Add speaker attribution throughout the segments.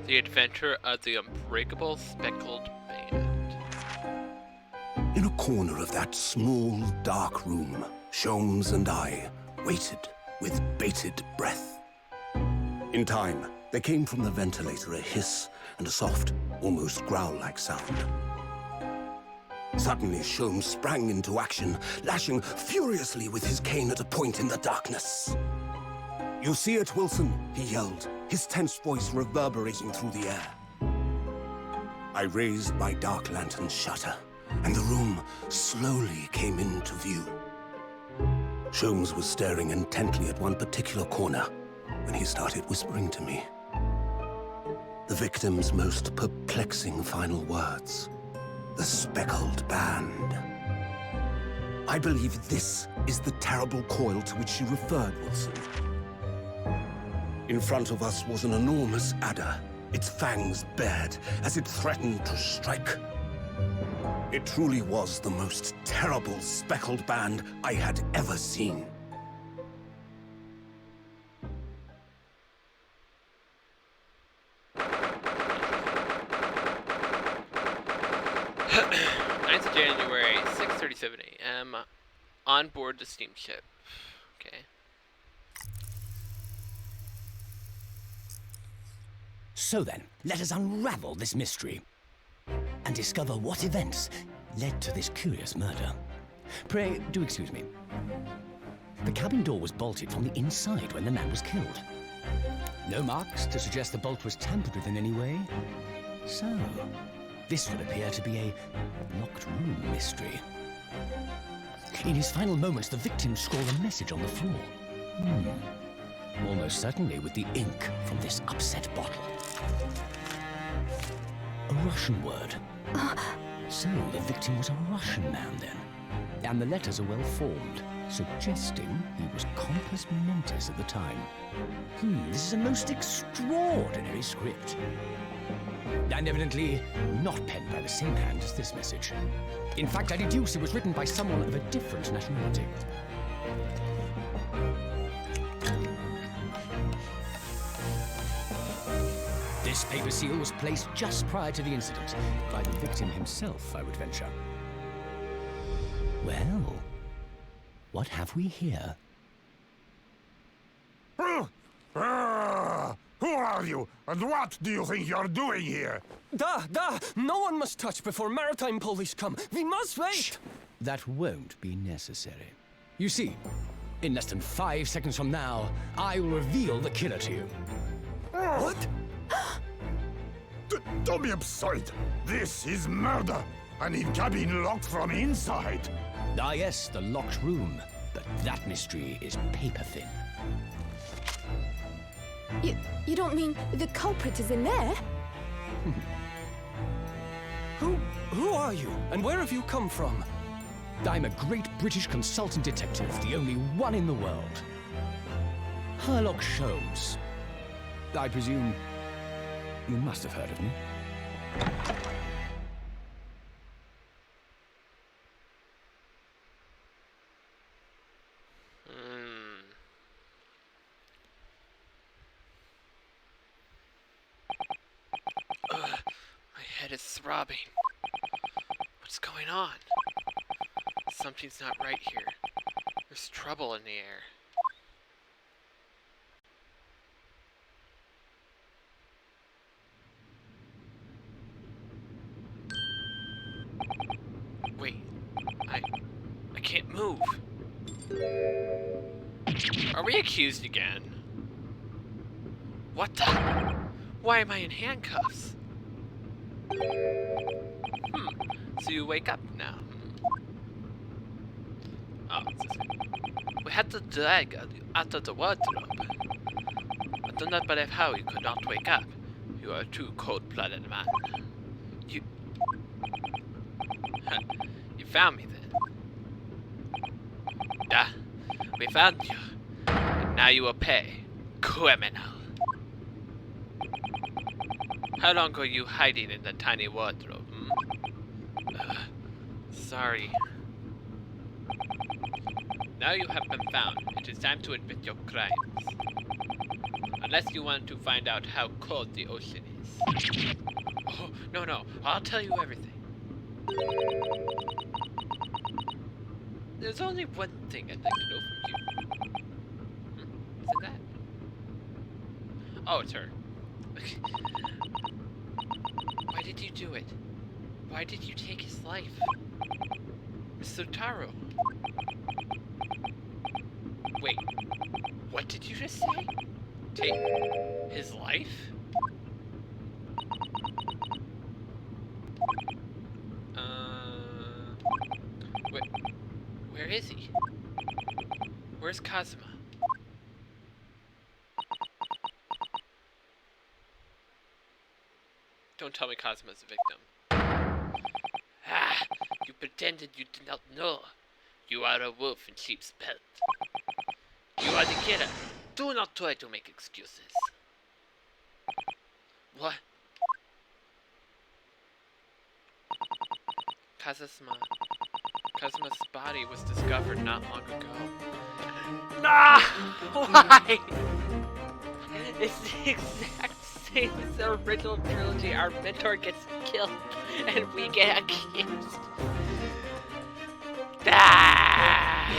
Speaker 1: The Adventure of the Unbreakable Speckled Band.
Speaker 2: In a corner of that small, dark room, Sholmes and I waited with bated breath. In time, there came from the ventilator a hiss and a soft, almost growl-like sound. Suddenly, Sholmes sprang into action, lashing furiously with his cane at a point in the darkness. "You see it, Wilson?" he yelled, his tense voice reverberating through the air. I raised my dark lantern's shutter, and the room slowly came into view. Sholmes was staring intently at one particular corner when he started whispering to me. The victim's most perplexing final words. The Speckled Band. I believe this is the terrible coil to which you referred, Wilson. In front of us was an enormous adder, its fangs bared as it threatened to strike. It truly was the most terrible speckled band I had ever seen.
Speaker 1: January, 6:37 a.m. On board the steamship. Okay.
Speaker 3: So then, let us unravel this mystery and discover what events led to this curious murder. Pray, do excuse me. The cabin door was bolted from the inside when the man was killed. No marks to suggest the bolt was tampered with in any way. So, this would appear to be a locked room mystery. In his final moments, the victim scrawled a message on the floor. Almost certainly with the ink from this upset bottle. A Russian word. So the victim was a Russian man then. And the letters are well formed, suggesting he was compos mentis at the time. This is a most extraordinary script. And evidently not penned by the same hand as this message. In fact, I deduce it was written by someone of a different nationality. This paper seal was placed just prior to the incident, by the victim himself, I would venture. Well, what have we here?
Speaker 4: Who are you, and what do you think you're doing here?
Speaker 5: No one must touch before maritime police come. We must wait!
Speaker 3: Shh. That won't be necessary. You see, in less than 5 seconds from now, I will reveal the killer to you.
Speaker 4: What? Don't be absurd. This is murder, and in cabin locked from inside.
Speaker 3: Ah yes, the locked room. But that mystery is paper thin.
Speaker 6: You don't mean the culprit is in there?
Speaker 5: Who are you, and where have you come from?
Speaker 3: I'm a great British consultant detective, the only one in the world. Sherlock Sholmes. I presume you must have heard of me.
Speaker 1: My head is throbbing. What's going on? Something's not right here. There's trouble in the air. Wait, I can't move. Are we accused again? What the? Why am I in handcuffs? So you wake up now. Oh, it's this way. We had to drag you out of the wardrobe. I do not believe how you could not wake up. You are a true cold-blooded man. You found me then. Yeah, we found you. And now you will pay. Criminal. How long were you hiding in the tiny wardrobe? Sorry. Now you have been found. It is time to admit your crimes. Unless you want to find out how cold the ocean is. Oh, no. I'll tell you everything. There's only one thing I'd like to know from you. Is it that? Oh, it's her. Why did you do it? Why did you take his life? Mr. Taro. Wait. What did you just say? Take his life? Where is he? Where's Kazuma? Don't tell me Kazuma's a victim. Ah! You pretended you did not know. You are a wolf in sheep's pelt. You are the killer. Do not try to make excuses. What? Kazuma's body was discovered not long ago. Nah! Why? It's the exact same as the original trilogy. Our mentor gets killed and we get accused. Ah!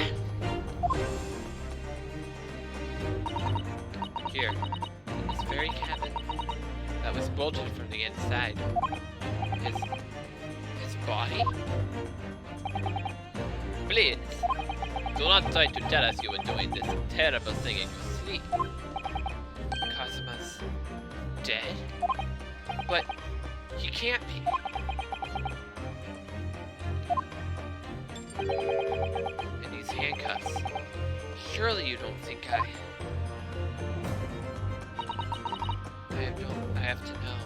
Speaker 1: Here, in this very cabin that was bolted from the inside. His body? Please, do not try to tell us you were doing this terrible thing in your sleep. Kazuma's dead? But he can't be. And these handcuffs. Surely you don't think I have to know.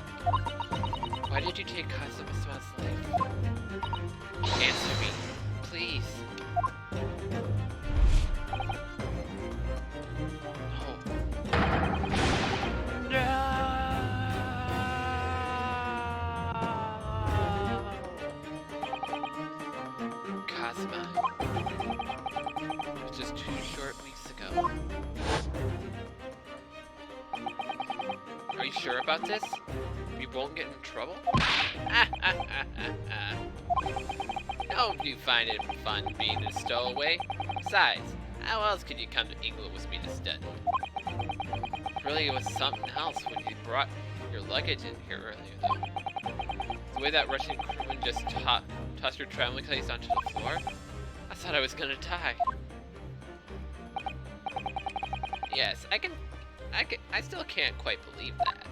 Speaker 1: Why did you take Kazuma's life? Answer me, please. No. Kazuma. Just 2 short weeks ago. Are you sure about this? We won't get in trouble? Don't you find it fun being a stowaway? Besides, how else could you come to England with me to study? Really, it was something else when you brought your luggage in here earlier, though. The way that Russian crewman just tossed your traveling case onto the floor, I thought I was gonna die. Yes, I still can't quite believe that.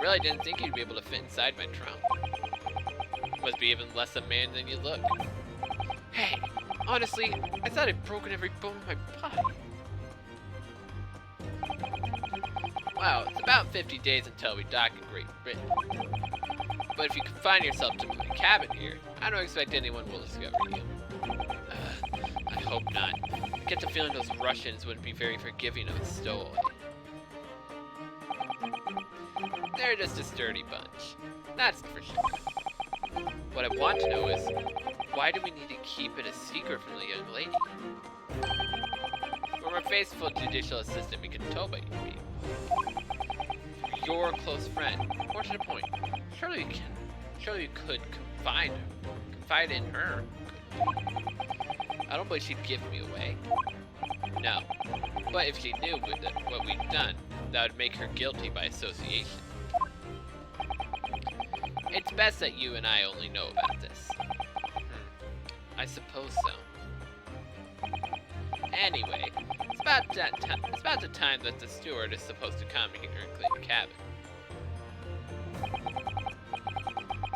Speaker 1: Really didn't think you'd be able to fit inside my trunk. You must be even less a man than you look. Hey, honestly, I thought I'd broken every bone in my body. Wow, it's about 50 days until we dock in Great Britain. But if you confine yourself to my cabin here, I don't expect anyone will discover you. I hope not. I get the feeling those Russians wouldn't be very forgiving of a stowaway. They're just a sturdy bunch. That's for sure. What I want to know is, why do we need to keep it a secret from the young lady? From our faithful judicial assistant, Mikotoba, you mean? Your close friend. More to the point. Surely you could confide in her. I don't believe she'd give me away. No. But if she knew what we'd done, that would make her guilty by association. It's best that you and I only know about this. I suppose so. Anyway, it's about the time that the steward is supposed to come here and clean the cabin.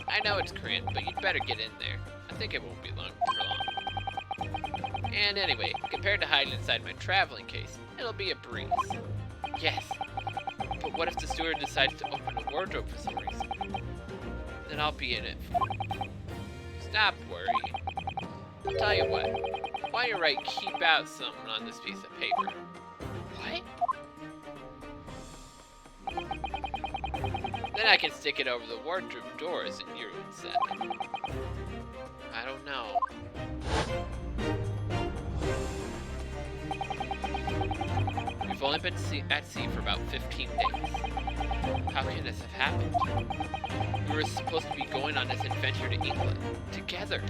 Speaker 1: I know it's cramped, but you'd better get in there. I think it won't be long. And anyway, compared to hiding inside my traveling case, it'll be a breeze. Yes, but what if the steward decides to open the wardrobe for some reason? Then I'll be in it. Stop worrying. I'll tell you what. While you're right, keep out something on this piece of paper. What? Then I can stick it over the wardrobe doors and you're inside. I don't know. We've only been at sea for about 15 days. How can this have happened? We were supposed to be going on this adventure to England, together.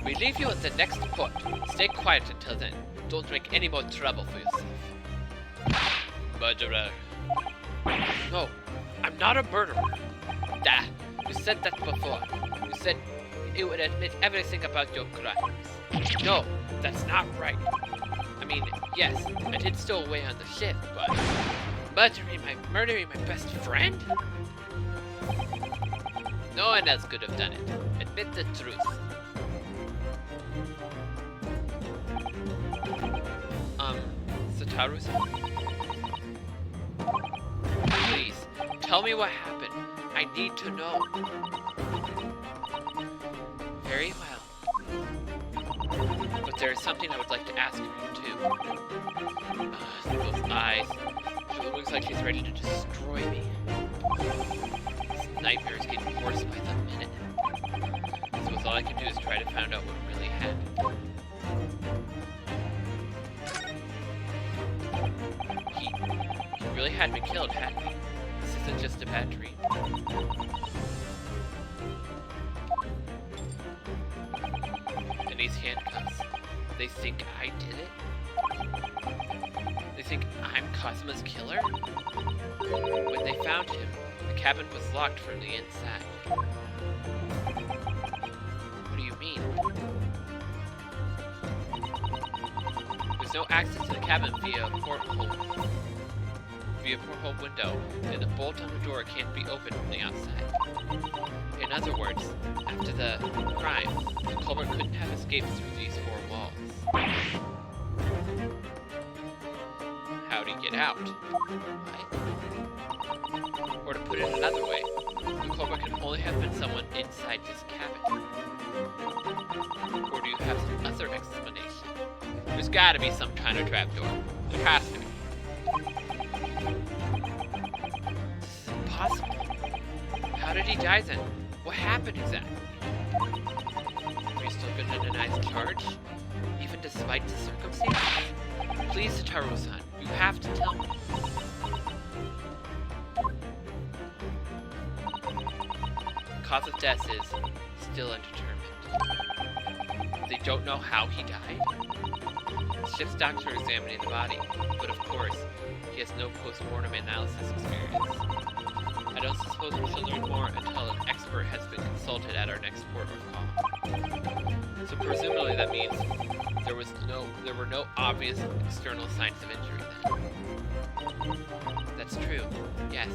Speaker 1: We leave you at the next port. Stay quiet until then. Don't make any more trouble for yourself. Murderer. No, I'm not a murderer. Dah, you said that before. You said you would admit everything about your crimes. No, that's not right. I mean, yes, I did stow away on the ship, but murdering my best friend? No one else could have done it. Admit the truth. Sataru-san? Please, tell me what happened. I need to know. Very well. But there is something I would like to ask of you, too. Those eyes. It looks like he's ready to destroy me. This nightmare is getting worse by the minute. So all I can do is try to find out what really happened. He really had me killed, hadn't he? This isn't just a bad dream. And these handcuffs, they think I did it? They think I'm Cosmo's killer? When they found him, the cabin was locked from the inside. What do you mean? There's no access to the cabin via a porthole window, and the bolt on the door can't be opened from the outside. In other words, after the crime, the culprit couldn't have escaped through these four walls. How'd he get out? What? Or to put it another way, the culprit can only have been someone inside this cabin. Or do you have some other explanation? There's gotta be some kind of trapdoor. There has to be. This is impossible. How did he die then? What happened exactly? Are you still gonna deny the charge? Even despite the circumstances? Please, Sataru-san, you have to tell me. Cause of death is still undetermined. They don't know how he died. The ship's doctor is examining the body, but of course, he has no post-mortem analysis experience. I don't suppose we shall learn more until an expert has been consulted at our next port of call. So presumably that means there were no obvious external signs of injury then. That's true, yes.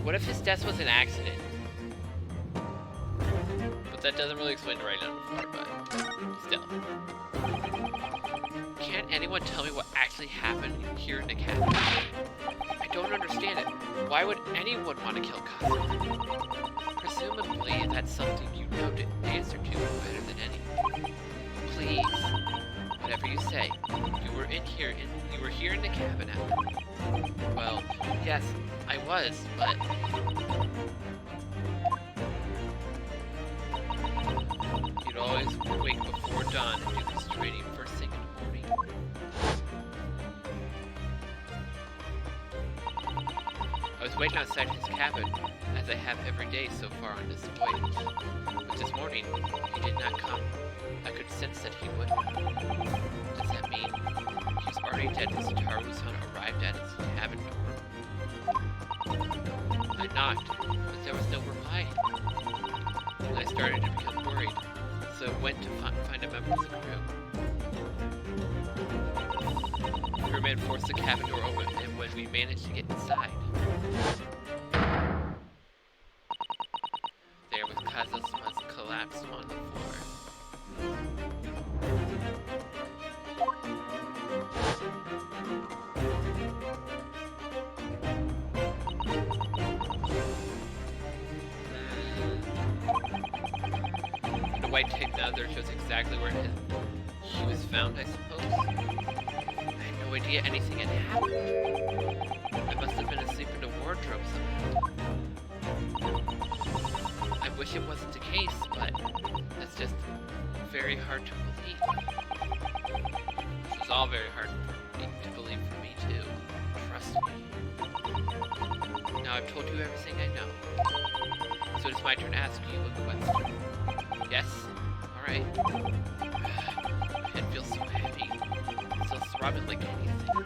Speaker 1: What if his death was an accident? But that doesn't really explain it right now before, but still. Can't anyone tell me what actually happened here in the cabin? I don't understand it. Why would anyone want to kill Cosmo? Presumably that's something you know to answer to better than anyone. Please, whatever you say. You were here in the cabin after. Well, yes, I was, but you'd always wake before dawn and do this training first thing in the morning. I was waiting outside his cabin, as I have every day so far on this voyage. But this morning, he did not come. I could sense that he would. Does that mean he was already dead when Sataru-san arrived at his cabin door? I knocked, but there was no reply. And I started to become worried, so I went to find a member of the crew. The crewman forced the cabin door open, and when we managed to get inside, there was Kazuma's collapsed on the floor. The white tape now there shows exactly where he was found, I suppose. I had no idea anything had happened. I must have been asleep in the wardrobe somehow. I wish it wasn't the case, but that's just very hard to believe. This is all very hard for me to believe for me too. Trust me. Now I've told you everything I know. So it's my turn to ask you a question. Yes? Alright. My head feels so heavy. It's still throbbing like anything.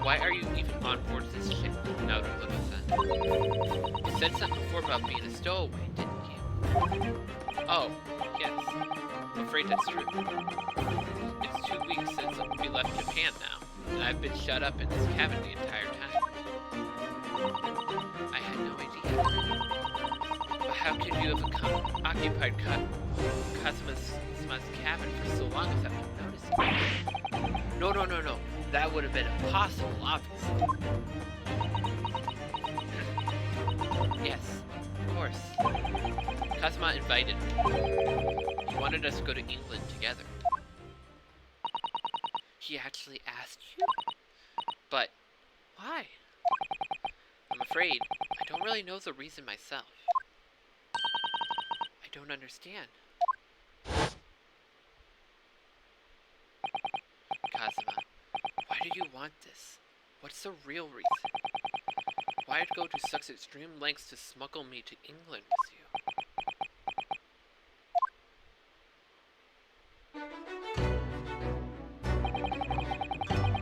Speaker 1: Why are you even on board this ship? Now to look at that. You said something before about being a stowaway, didn't you? Oh, yes. I'm afraid that's true. It's 2 weeks since we left Japan now, and I've been shut up in this cabin the entire time. I had no idea. But how could you have occupied Kazuma's cabin for so long without me noticing? No. That would have been impossible, obviously. Yes, of course. Kazuma invited me. He wanted us to go to England together. He actually asked you? But why? I'm afraid I don't really know the reason myself. I don't understand. Kazuma, why do you want this? What's the real reason? Why'd go to such extreme lengths to smuggle me to England with you?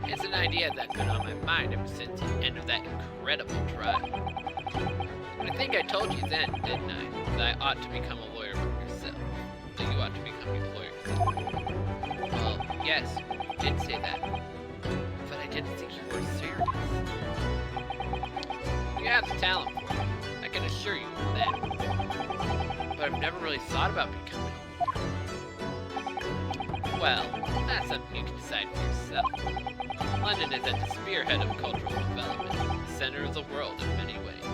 Speaker 1: It's an idea that's been on my mind ever since the end of that incredible trial. I think I told you then, didn't I, that I ought to become a lawyer yourself. That you ought to become a lawyer yourself. Well, yes, you did say that. But I didn't think you were serious. You have the talent for it, I can assure you of that. But I've never really thought about becoming a lawyer. Well, that's something you can decide for yourself. London is at the spearhead of cultural development, the center of the world in many ways.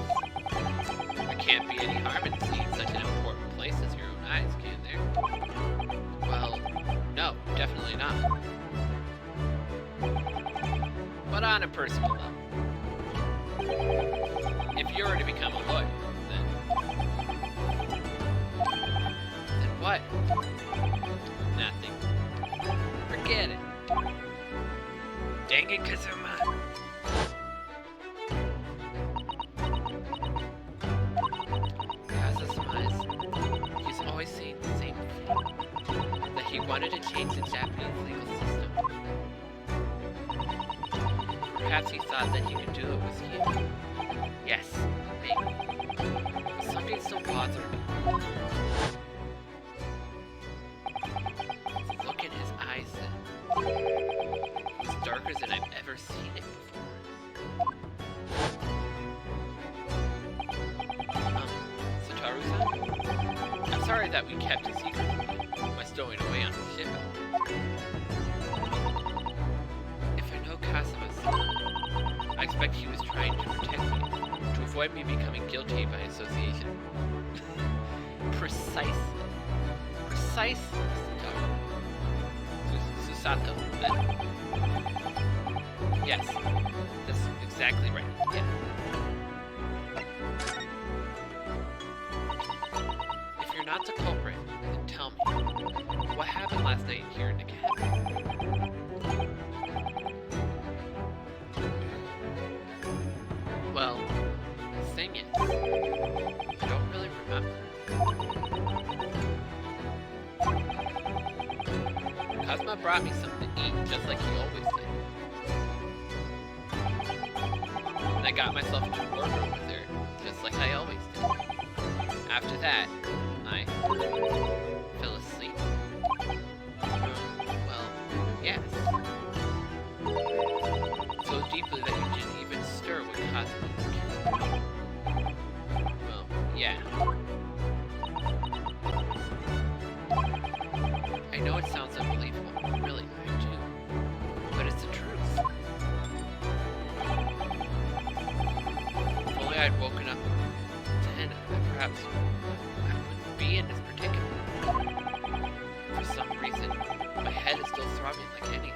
Speaker 1: There can't be any harm in seeing such an important place as your own eyes, can there? Well, no, definitely not. But on a personal level, if you were to become a lawyer, then what? Nothing. Forget it. Dang it, Kazuma. Kazuma, he's always saying the same thing. That he wanted to change the Japanese legal system. Perhaps he thought that he could do it with you. Yes, maybe. But something still bothered me. The look in his eyes then. It was darker than I've ever seen it before. Satoru-san? I'm sorry that we kept a secret by stowing away on the ship. If I know Kazuma-san, I expect he was trying to protect me, to avoid me becoming guilty by association. Precisely. Susato, then. Yes, that's exactly right, yeah. If you're not the culprit, then tell me, what happened last night here in the cabin? Well, the thing is, I don't really remember. Kazuma brought me something to eat, just like he always did. And I got myself into a wardrobe with her, just like I always did. After that, I fell asleep. Well, yes. So deeply that you didn't even stir when Kazuma was killed. Well, yeah. I know it sounds unbelievable, really, I do. But it's the truth. If only I'd woken up then, perhaps I wouldn't be in this predicament. For some reason, my head is still throbbing like anything.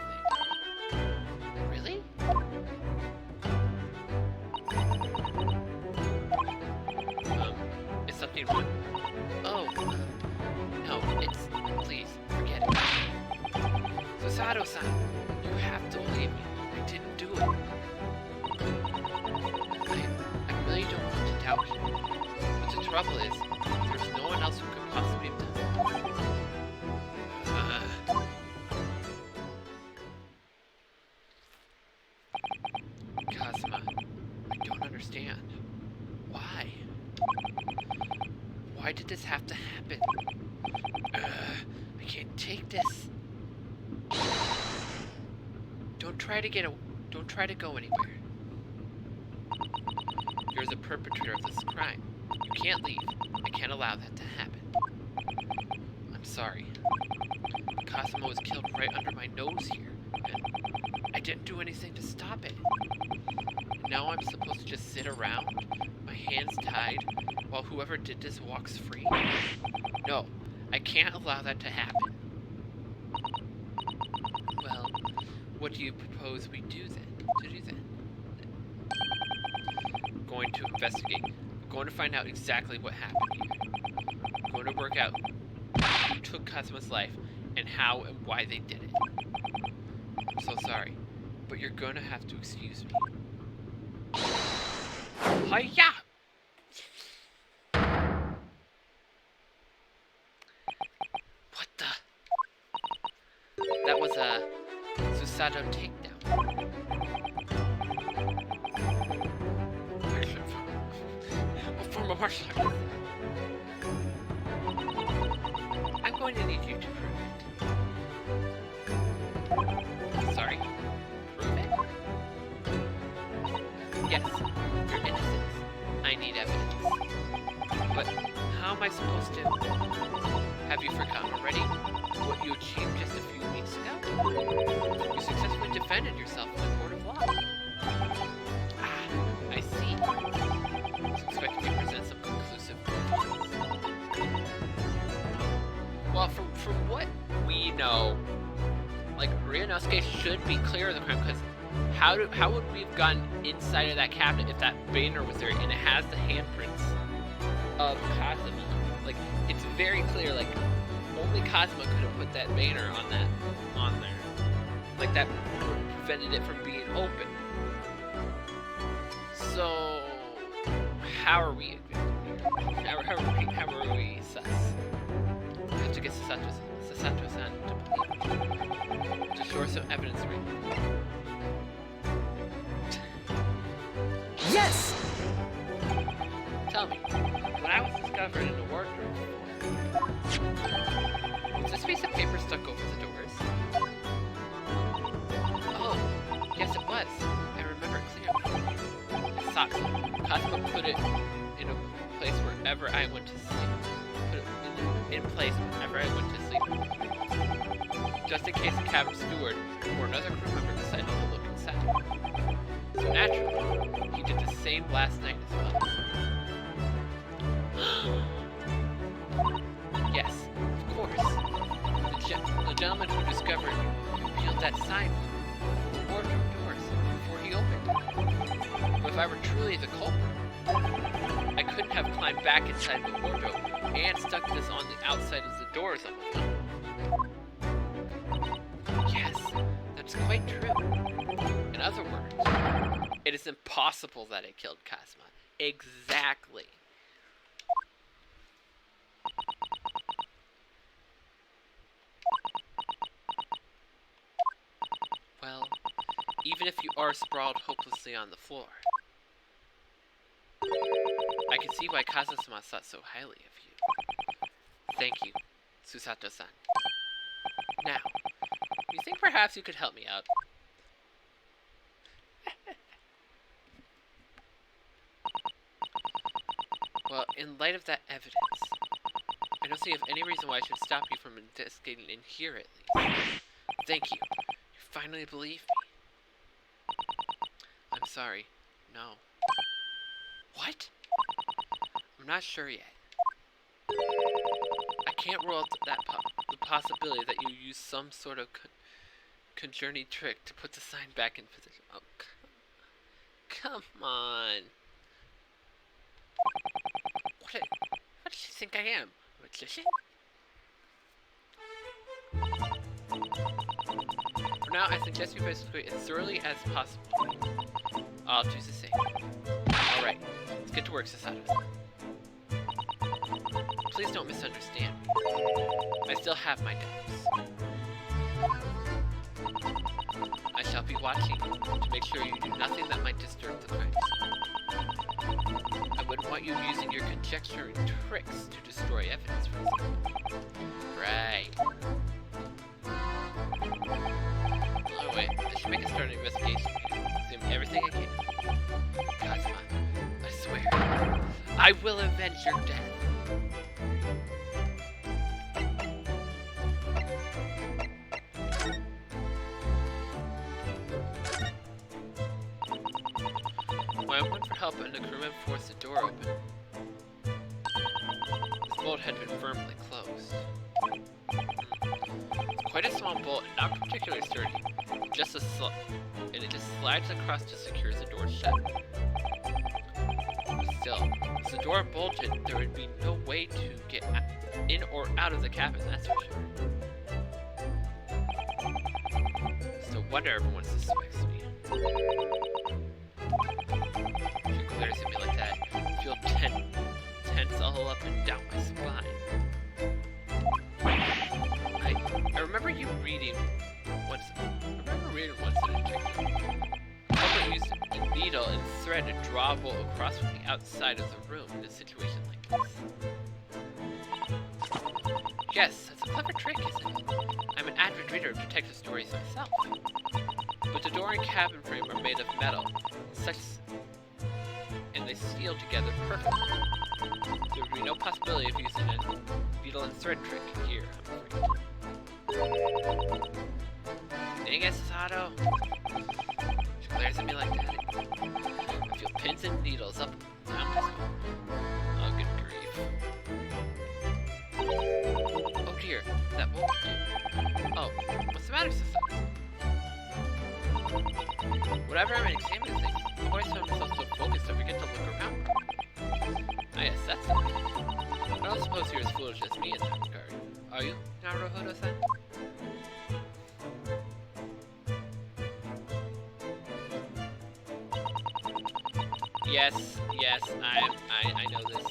Speaker 1: Really? Susato-san, you have to believe me. I didn't do it. I really don't want to doubt you. But the trouble is, there's no one else who could possibly have done it. Kazuma, I don't understand. Why? Why did this have to happen? I can't take this. Don't try to go anywhere. You're the perpetrator of this crime. You can't leave. I can't allow that to happen. I'm sorry. Cosmo was killed right under my nose here, and I didn't do anything to stop it. And now I'm supposed to just sit around, my hands tied, while whoever did this walks free? No, I can't allow that to happen. Well, what do you propose we do then? I'm going to investigate. I'm going to find out exactly what happened here. I'm going to work out who took Cosmo's life and how and why they did it. I'm so sorry, but you're going to have to excuse me. Hi-ya! What the? That was a Susato takedown. What form of martial arts? I'm going to need you to prove it. Sorry? Prove it? Yes, you're innocent. I need evidence. But how am I supposed to? Have you forgotten already what you achieved just a few weeks ago? You successfully defended yourself in the court of law. Ah, I see. So expect me to present some conclusive evidence. Well, from what we know, like, Ryunosuke should be clear of the crime, because how would we have gotten inside of that cabinet if that banner was there and it has the handprints of Kazuma? Like, it's very clear, like, only Kazuma could have put that banner on there. Like, that prevented it from being open. So, how are we sus? We have to get Susato-san to shore some evidence right.
Speaker 5: Yes!
Speaker 1: Tell me, when I was discovered in the wardrobe, was this piece of paper stuck over the doors? Oh, yes it was. I remember it clearly. I thought so. Cosmo put it in a place wherever I went to sleep. Put it in place whenever I went to sleep. Just in case the cabin steward or another crew member decided to look inside. So naturally, he did the same last night as well. Yes, of course. The gentleman who discovered you peeled that sign from the wardrobe doors before he opened. But if I were truly the culprit, I couldn't have climbed back inside the wardrobe and stuck this on the outside of the doors on my own. Yes, that's quite true. In other words, it is impossible that it killed Kazuma. Exactly. Well, even if you are sprawled hopelessly on the floor, I can see why Kazuma thought so highly of you. Thank you, Susato-san. Now, you think perhaps you could help me out? Well, in light of that evidence, I don't see of any reason why I should stop you from investigating in here at least. Thank you. You finally believe me. I'm sorry. No. What? I'm not sure yet. I can't rule out the possibility that you used some sort of conjourney trick to put the sign back in position. Oh, come on. What does she think I am? A magician? now, I suggest you basically as thoroughly as possible. I'll do the same. Alright, let's get to work, Sasato. Please don't misunderstand me. I still have my doubts. I shall be watching to make sure you do nothing that might disturb the crimes. I wouldn't want you using your conjecture and tricks to destroy evidence, for example. Right. Oh wait, I should make a start an investigation. Examine everything I can. Kazuma, I swear, I will avenge your death. When I went for help and the crewmen forced the door open, this bolt had been firmly closed. It's quite a small bolt and not particularly sturdy. Just and it just slides across to secure the door shut. But still, if the door bolted, there would be no way to get in or out of the cabin, that's for sure. It's no wonder everyone suspects me. She glares at me like that. I feel tense all up and down my spine. I remember you reading once. In a detective. Someone used a needle and thread to draw a bolt across from the outside of the room in a situation like this. Yes, that's a clever trick, isn't it? I'm an avid reader of detective stories myself. But the door and cabin frame are made of metal, and they seal together perfectly. There would be no possibility of using a needle and thread trick here, I'm afraid. Dang it, Sasato. She glares at me like that. I feel pins and needles up and down my spine. Oh, good grief. Oh dear, that won't do. Oh, what's the matter, Sasato? Whenever I'm examining things, I always find myself so focused I forget to look around. Ah yes, that's it. I don't suppose you're as foolish as me in that regard. Are you, Naruhodo-san? Yes, I know this.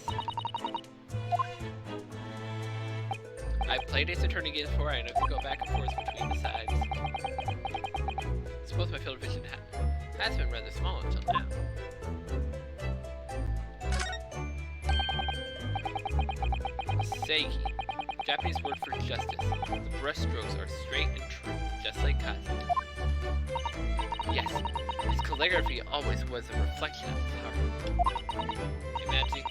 Speaker 1: I've played Ace Attorney games before, I know to go back and forth between the sides. I suppose my field of vision has been rather small until now. Seiki, Japanese word for justice. The brushstrokes are straight and true, just like Kazuma. Yes, his calligraphy always was a reflection of his heart. Imagine,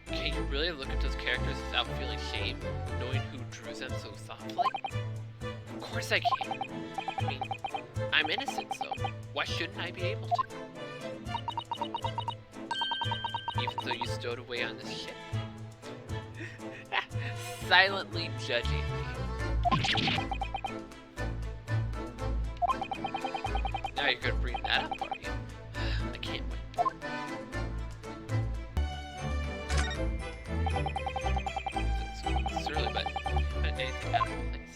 Speaker 1: can you really look at those characters without feeling shame, knowing who drew them so softly? Of course I can. I mean, I'm innocent, so why shouldn't I be able to? Even though you stowed away on this ship. Silently judging me. Now you're gonna bring that up, are you? I can't wait. It's early, but anything out of place.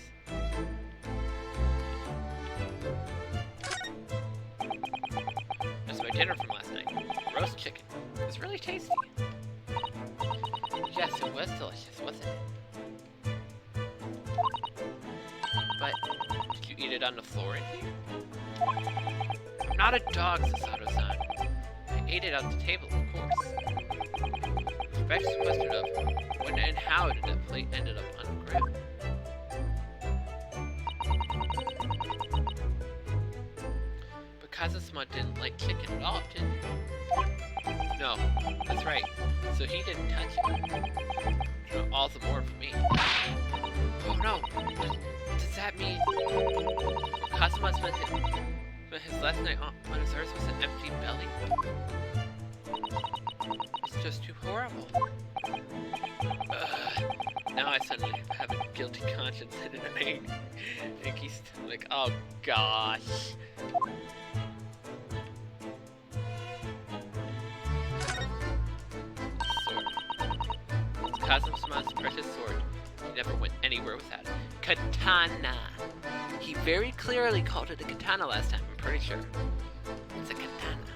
Speaker 1: That's my dinner from last night. Roast chicken. It was really tasty. Yes, it was delicious, wasn't it? But did you eat it on the floor in here? I'm not a dog, Sasato-san. I ate it on the table, of course. The best question of when and how did the plate ended up on the ground? But Kazuma didn't like chicken at all, did he? No, that's right. So he didn't touch it. So all the more for me. Oh no! Does that mean Kazuma spent his last night on his earth with an empty belly? It's just too horrible. Now I suddenly have a guilty conscience and an achy stomach. Oh gosh. Sword. It's Kazuma's precious sword. He never went anywhere without it. Katana. He very clearly called it a katana last time, I'm pretty sure. It's a katana.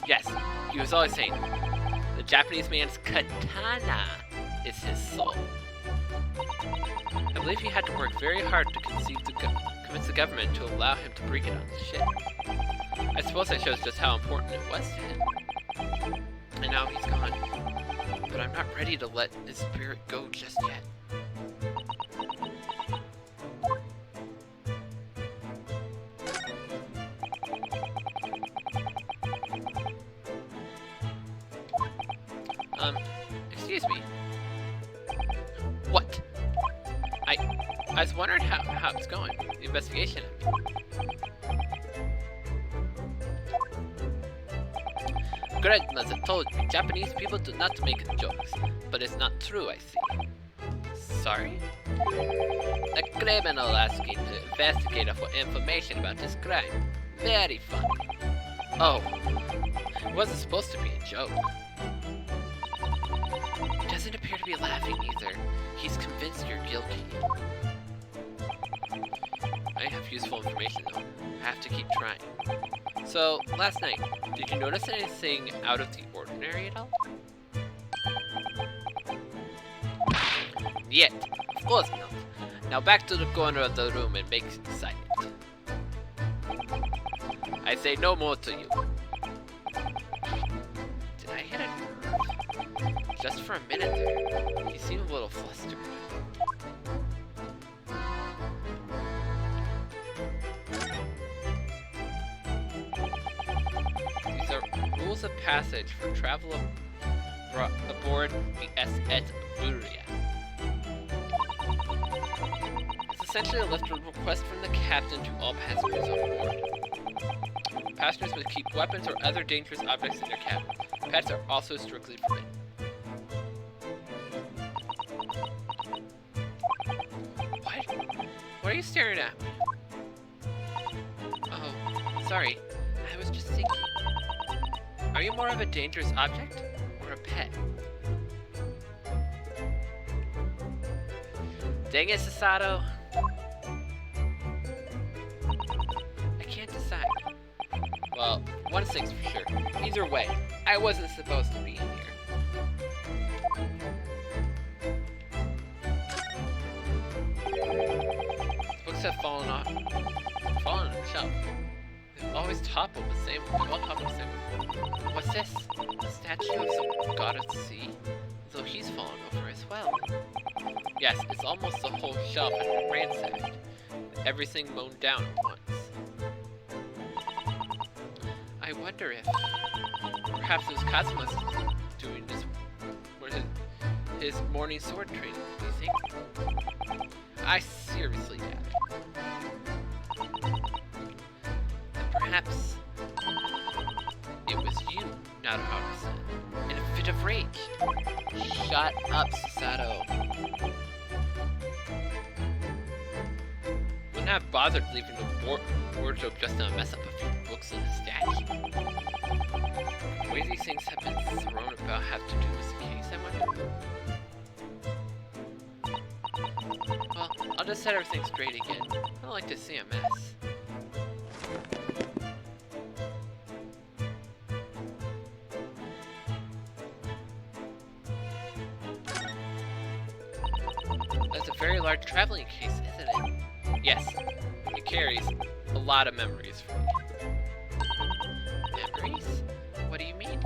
Speaker 1: Yes, he was always saying, the Japanese man's katana is his soul. I believe he had to work very hard to convince the government to allow him to bring it on the ship. I suppose that shows just how important it was to him. And now he's gone. But I'm not ready to let his spirit go just yet. Excuse me. What? I was wondering how it's going. The investigation. Grandmother told me Japanese people do not make jokes, but it's not true, I see. Sorry? A criminal asking to investigate for information about his crime. Very funny. Oh, it wasn't supposed to be a joke. He doesn't appear to be laughing either. He's convinced you're guilty. I have useful information though. I have to keep trying. So, last night, did you notice anything out of the ordinary at all? Yet, of course not. Now back to the corner of the room and make silent. I say no more to you. Did I hit a nerve? Just for a minute there, he seemed a little flustered. These are rules of passage for travel aboard the SS Buria. It's essentially a lift request from the captain to all passengers on board. Passengers must keep weapons or other dangerous objects in their cabin. Pets are also strictly forbidden. What? What are you staring at me? Oh, sorry. I was just thinking. Are you more of a dangerous object or a pet? Dang it, Sasato. I can't decide. Well, one thing's for sure. Either way, I wasn't supposed to be in here. Books have fallen on the shelf. They've always toppled the same. All toppled the same. What's this? A statue of some god of the sea? Though he's fallen over as well. Yes, it's almost the whole shelf had been ransacked. Everything mown down at once. I wonder if perhaps it was Kazuma's doing this, or his morning sword training. Do you think? I seriously doubt. And perhaps it was you, Naruhara-san, in a fit of rage. Shut up, Sasato. Wouldn't have bothered leaving the wardrobe just to mess up a few books and a statue. The way these things have been thrown about have to do with the case, I wonder? Well, I'll just set everything straight again. I don't like to see a mess. That's a very large traveling case, isn't it? Yes, it carries a lot of memories for me. Memories? What do you mean?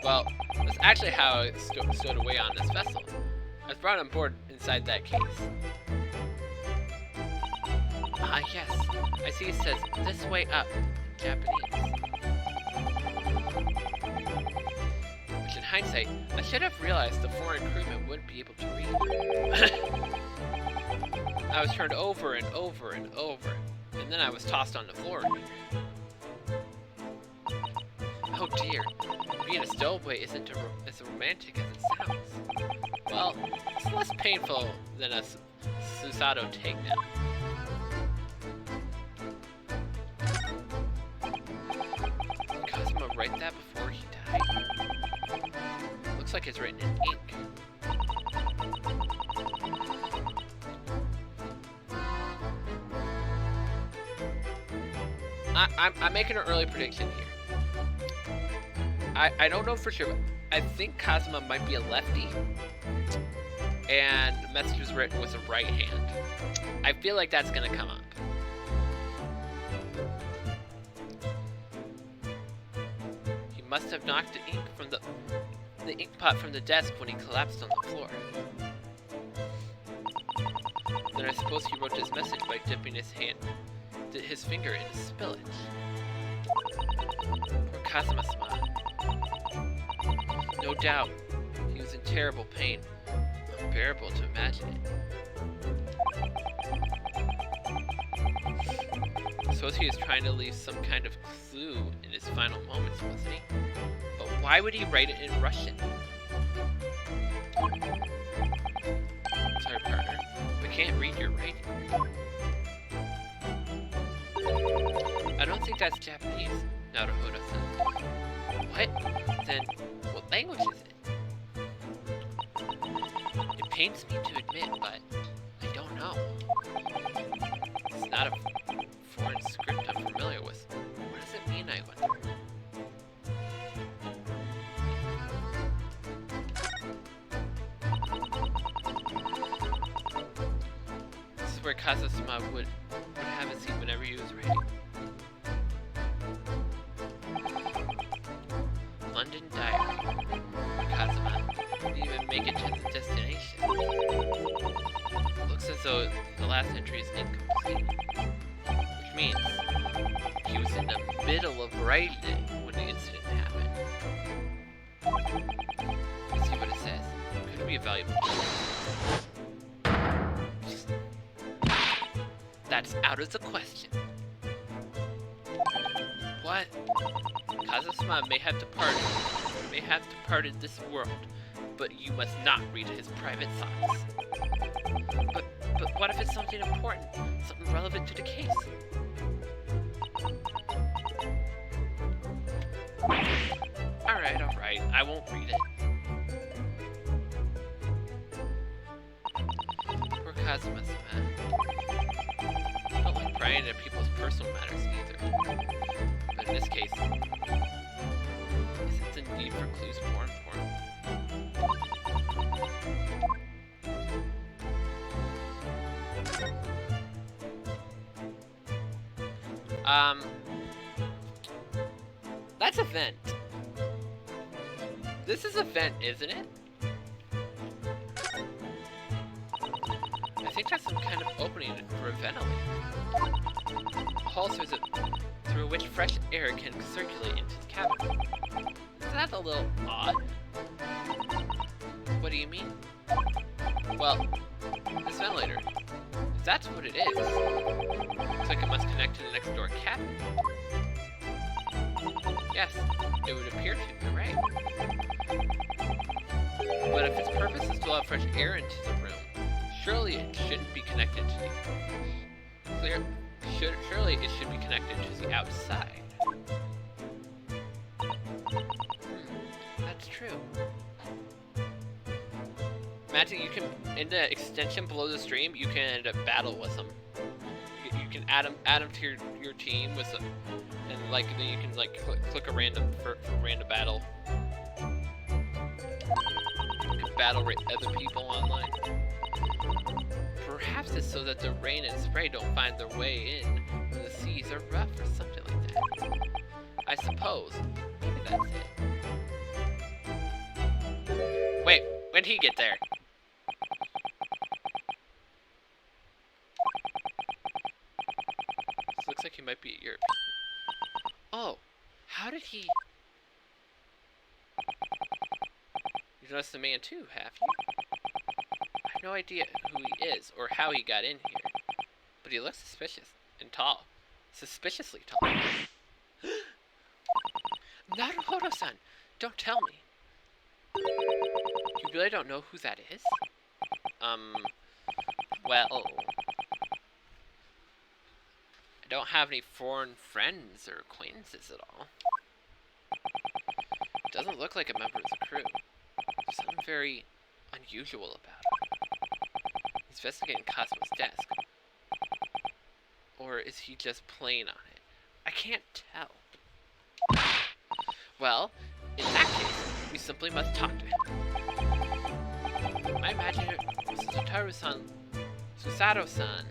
Speaker 1: Well, that's actually how it stowed away on this vessel. I was brought on board inside that case. Ah, yes. I see it says, "This way up," in Japanese. Which in hindsight, I should have realized the foreign crewmen wouldn't be able to read. I was turned over and over and over, and then I was tossed on the floor here. Oh dear, being a stowaway isn't as romantic as it sounds. Well, it's less painful than a Susato takedown. Did Cosmo write that before he died? Looks like it's written in ink. making an early prediction here. I don't know for sure, but I think Kazuma might be a lefty, and Message was written with a right hand. I feel like that's gonna come up. He must have knocked the ink from the ink pot from the desk when he collapsed on the floor. Then I suppose he wrote his message by dipping his finger in the spillage. Poor Kazuma-sama. No doubt, he was in terrible pain. Unbearable to imagine it. I suppose he was trying to leave some kind of clue in his final moments, wasn't he? But why would he write it in Russian? Sorry, partner. We can't read your writing. I don't think that's Japanese, Naruhodo-san. What? Then, what language is it? It pains me to admit, but I don't know. It's not a foreign script I'm familiar with. What does it mean, I wonder? This is where Kazuma would have a seat whenever he was ready. London Diary. Kazuma didn't even make it to the destination. Looks as though the last entry is incomplete. Which means he was in the middle of writing it when the incident happened. Let's see what it says. Could be a valuable clue. That's out of the question. What? Kazuma may have departed this world, but you must not read his private thoughts. But what if it's something important, something relevant to the case? Alright, I won't read it. Poor Kazuma-sama. I don't like prying into people's personal matters either. But in this case, isn't the need for clues more important? That's a vent. This is a vent, isn't it? I think that's some kind of opening for a ventilator. A hole through which fresh air can circulate into the cabin. That's a little odd. What do you mean? Well, this ventilator, if that's what it is, looks like it must connect to the next door cabin. Yes, it would appear to, you're right. But if its purpose is to allow fresh air into the room, surely it shouldn't be connected to surely it should be connected to the outside. That's true. Imagine you can, in the extension below the stream, you can battle with them. You can add them to your team with them, and like then you can like click a random for random battle. You can battle other people online. Perhaps it's so that the rain and spray don't find their way in when the seas are rough or something like that. I suppose. Maybe that's it. Wait, when did he get there? This looks like he might be European. Oh, how did he... You noticed the man too, have you? I have no idea who he is or how he got in here, but he looks suspicious and tall. Suspiciously tall. Naruhodo-san, don't tell me. You really don't know who that is? Well... I don't have any foreign friends or acquaintances at all. It doesn't look like a member of the crew. There's something very unusual about him. He's investigating Cosmo's desk. Or is he just playing on it? I can't tell. Well, in that case, we simply must talk to him. I imagine it was Sutaru-san. Susato-san.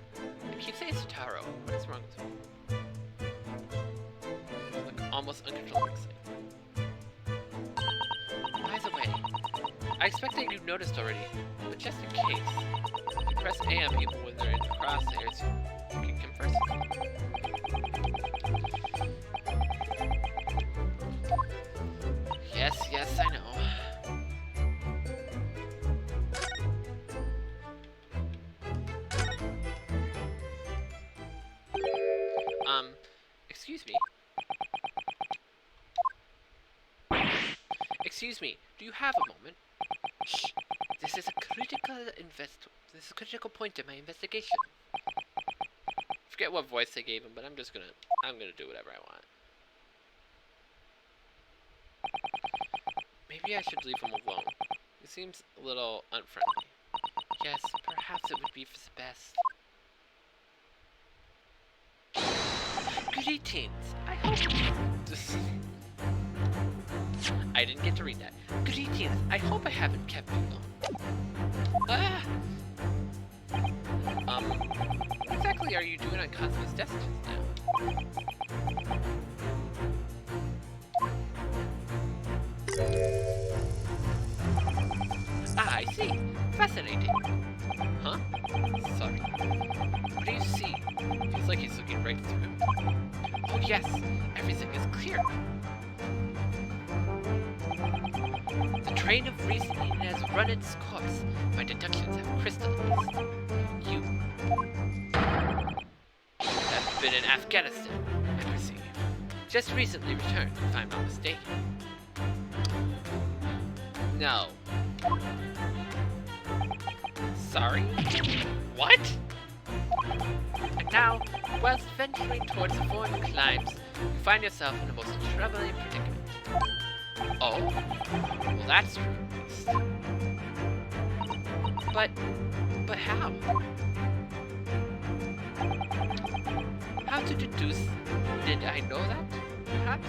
Speaker 1: I keep saying Sutaro. What is wrong with me? Like, almost uncontrollably excited. By the way, I expect that you've noticed already, but just in case, if you press A on people when they're in the crosshairs, you can converse with them. Yes, I know. Excuse me. Excuse me, do you have a moment? Shh. This is a critical point in my investigation. Forget what voice they gave him, but I'm gonna do whatever I want. Maybe I should leave him alone. He seems a little unfriendly. Yes, perhaps it would be for the best. Greetings. I hope I didn't get to read that. Greetings. I hope I haven't kept you long. What exactly are you doing on Cosmo's desk just now? Ah, I see. Fascinating. Huh? Sorry. What do you see? Feels like he's looking right through him. Oh yes, everything is clear. The train of reasoning has run its course. My deductions have crystallized. You have been in Afghanistan, I perceive. Just recently returned, if I'm not mistaken. No. Sorry? What? And now, whilst venturing towards foreign climes, you find yourself in a most troubling predicament. Oh? Well, that's true. But how? How to deduce? Did I know that? Perhaps?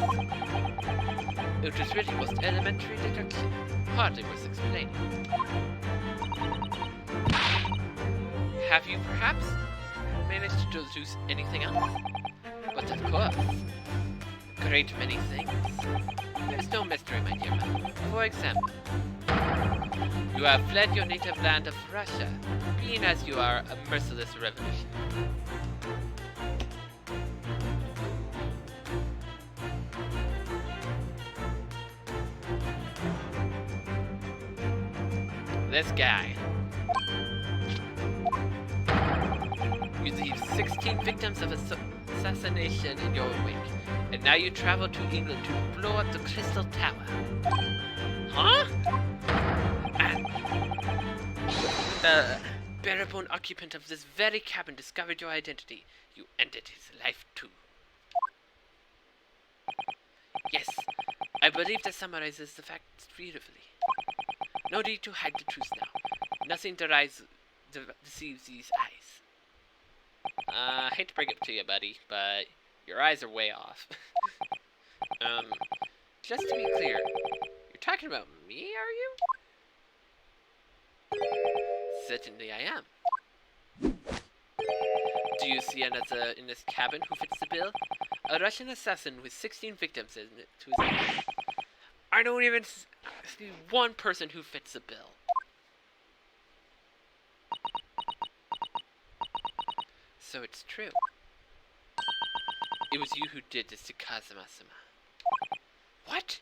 Speaker 1: It was really most elementary deduction. Hardly worth explaining. Have you perhaps managed to deduce anything else? But of course, great many things. There's no mystery, my dear man. For example, you have fled your native land of Russia, being as you are a merciless revolutionary. This guy. You leave 16 victims of assassination in your wake, and now you travel to England to blow up the Crystal Tower. Huh? And the bare-bone occupant of this very cabin discovered your identity. You ended his life too. Yes, I believe that summarizes the facts beautifully. No need to hide the truth now. Nothing deceives these eyes. I hate to break it to you, buddy, but your eyes are way off. Just to be clear, you're talking about me, are you? Certainly I am. Do you see another in this cabin who fits the bill? A Russian assassin with 16 victims in it to his name. I don't even see one person who fits the bill. So it's true. It was you who did this to Kazuma-sama. What?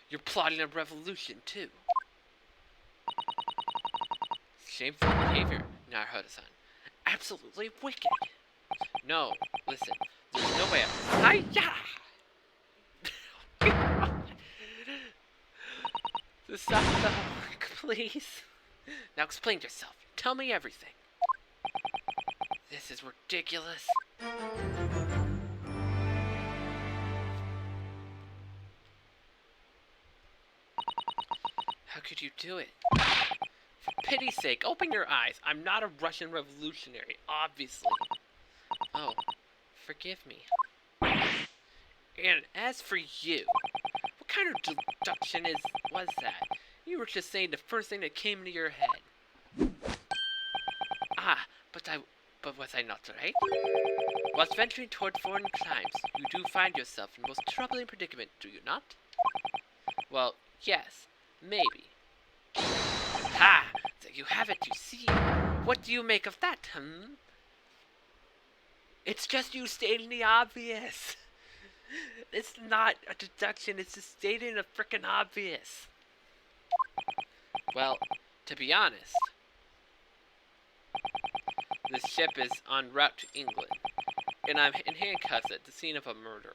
Speaker 1: You're plotting a revolution, too. Shameful behavior, Naruhodo-san. Absolutely wicked. No, listen. There's no way Hi-ya! Susato, please. Now explain yourself. Tell me everything. This is ridiculous. How could you do it? For pity's sake, open your eyes. I'm not a Russian revolutionary, obviously. Oh, forgive me. And as for you, what kind of deduction was that? You were just saying the first thing that came into your head. Ah, but was I not right? Whilst venturing toward foreign climes, you do find yourself in a most troubling predicament, do you not? Well, yes, maybe. Ha! There you have it, you see. What do you make of that, It's just you stating the obvious. It's not a deduction, it's just stating the frickin' obvious. Well, to be honest, this ship is en route to England, and I'm in handcuffs at the scene of a murder.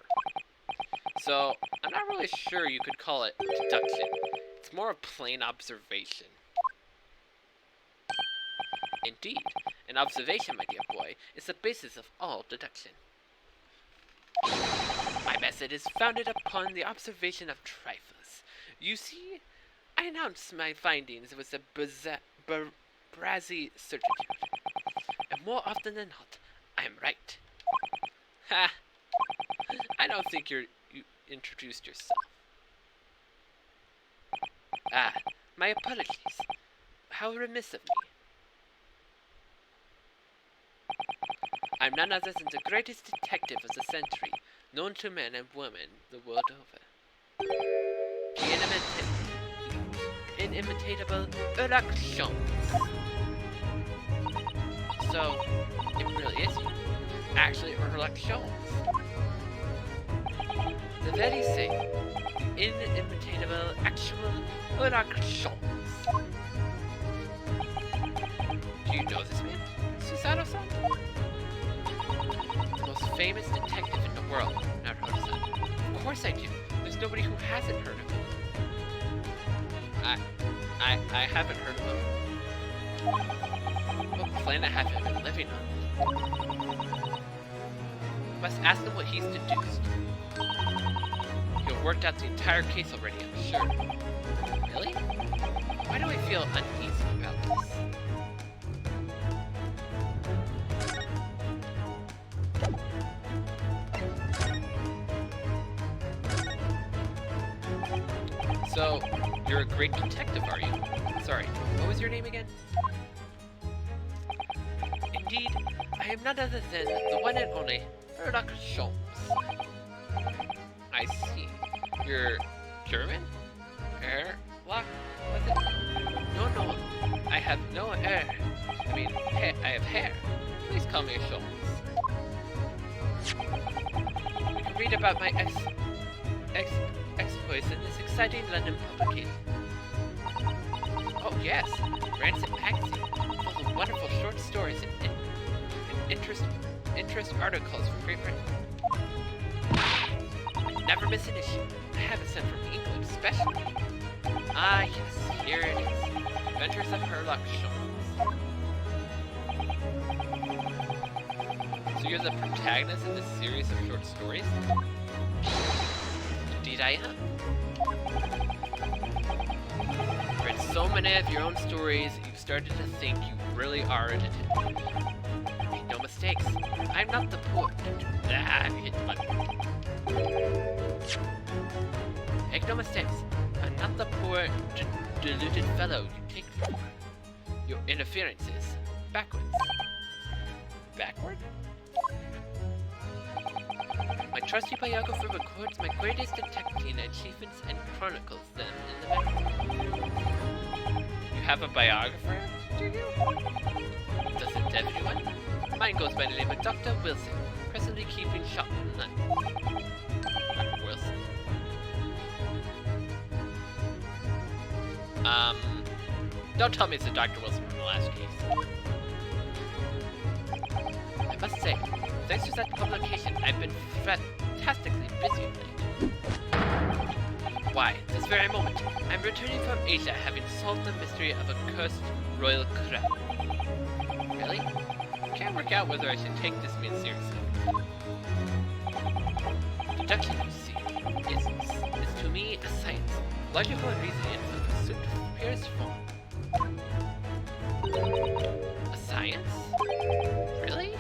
Speaker 1: So, I'm not really sure you could call it deduction. It's more a plain observation. Indeed, an observation, my dear boy, is the basis of all deduction. My method is founded upon the observation of trifles. You see, I announced my findings with a brazy certitude. And more often than not, I am right. Ha! I don't think you introduced yourself. Ah, my apologies. How remiss of me. I'm none other than the greatest detective of the century, known to men and women the world over. The inimitable Sherlock Holmes. So, it really is you. Actually, Sherlock Holmes. The very same. The inimitable, actual Sherlock Holmes. Do you know this man? Susanoo-san? The most famous detective in the world, Naruto-san. Of course I do. There's nobody who hasn't heard of him. I haven't heard of him. What planet have you been living on? Must ask him what he's deduced. You've worked out the entire case already, I'm sure. Really? Why do I feel uneasy about this? So, you're a great detective, are you? Sorry, what was your name again? Indeed, I am none other than the one and only Sherlock Holmes. I see. You're German? Sherlock? Was it? No, I have no hair. I mean, I have hair. Please call me Holmes. You can read about my exploits in this exciting London publication. Oh yes, Rancid Magazine, full of wonderful short stories and interest articles from Great Britain. Never miss an issue. I have it sent from England especially. Ah yes, here it is. Adventures of Sherlock Holmes. So you're the protagonist in this series of short stories? Indeed I am. Read so many of your own stories, you've started to think you really are a detective. Make no mistakes, I'm not the poor... Make no mistakes, I'm not the poor, deluded fellow you take me for. Your interference is backwards. Backward? My trusty biographer records my greatest detecting achievements and chronicles them in the memory. You have a biographer, do you? Doesn't everyone? Mine goes by the name of Dr. Wilson, presently keeping shop in London. Dr. Wilson? Don't tell me it's a Dr. Wilson from the last case. I must say, thanks to that publication, I've been fantastically busy of late. Why, this very moment, I'm returning from Asia, having solved the mystery of a cursed royal crown. Really? Can't work out whether I should take this man seriously. Deduction, you see, is to me a science, logical reasoning for the pursuit of purest form. A science? Really?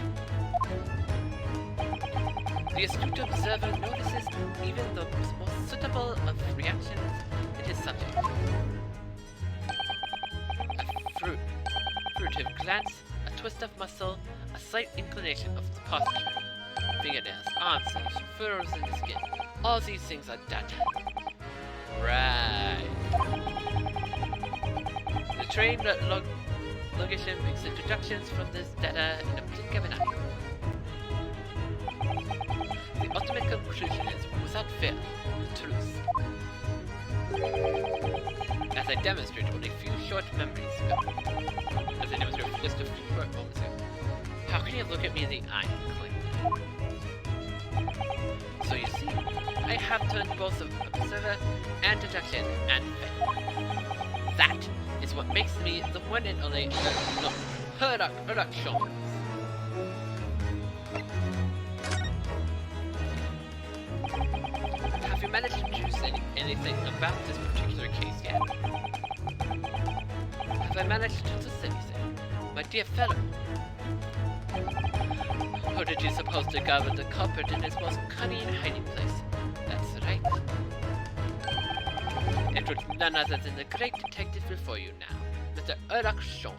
Speaker 1: The astute observer notices even the most suitable of reactions in his subject. A furtive glance, a twist of muscle, a slight inclination of the posture. Fingernails, arm sleeves, furrows in the skin. All these things are data. Right. The trained logician makes introductions from this data in a blink of an eye. The ultimate conclusion is, without fail, the truth. As I demonstrated only a few short memories ago. As I demonstrated just a few short moments ago. How can you look at me in the eye and claim? So you see, I have turned both of observer and deduction and faith. That is what makes me the one and only Chronicles. Have you managed to deduce anything about this particular case yet? Have I managed to deduce anything? My dear fellow. Who did you suppose to govern the culprit in his most cunning hiding place? That's right. It was none other than the great detective before you now, Mr. Chronicles.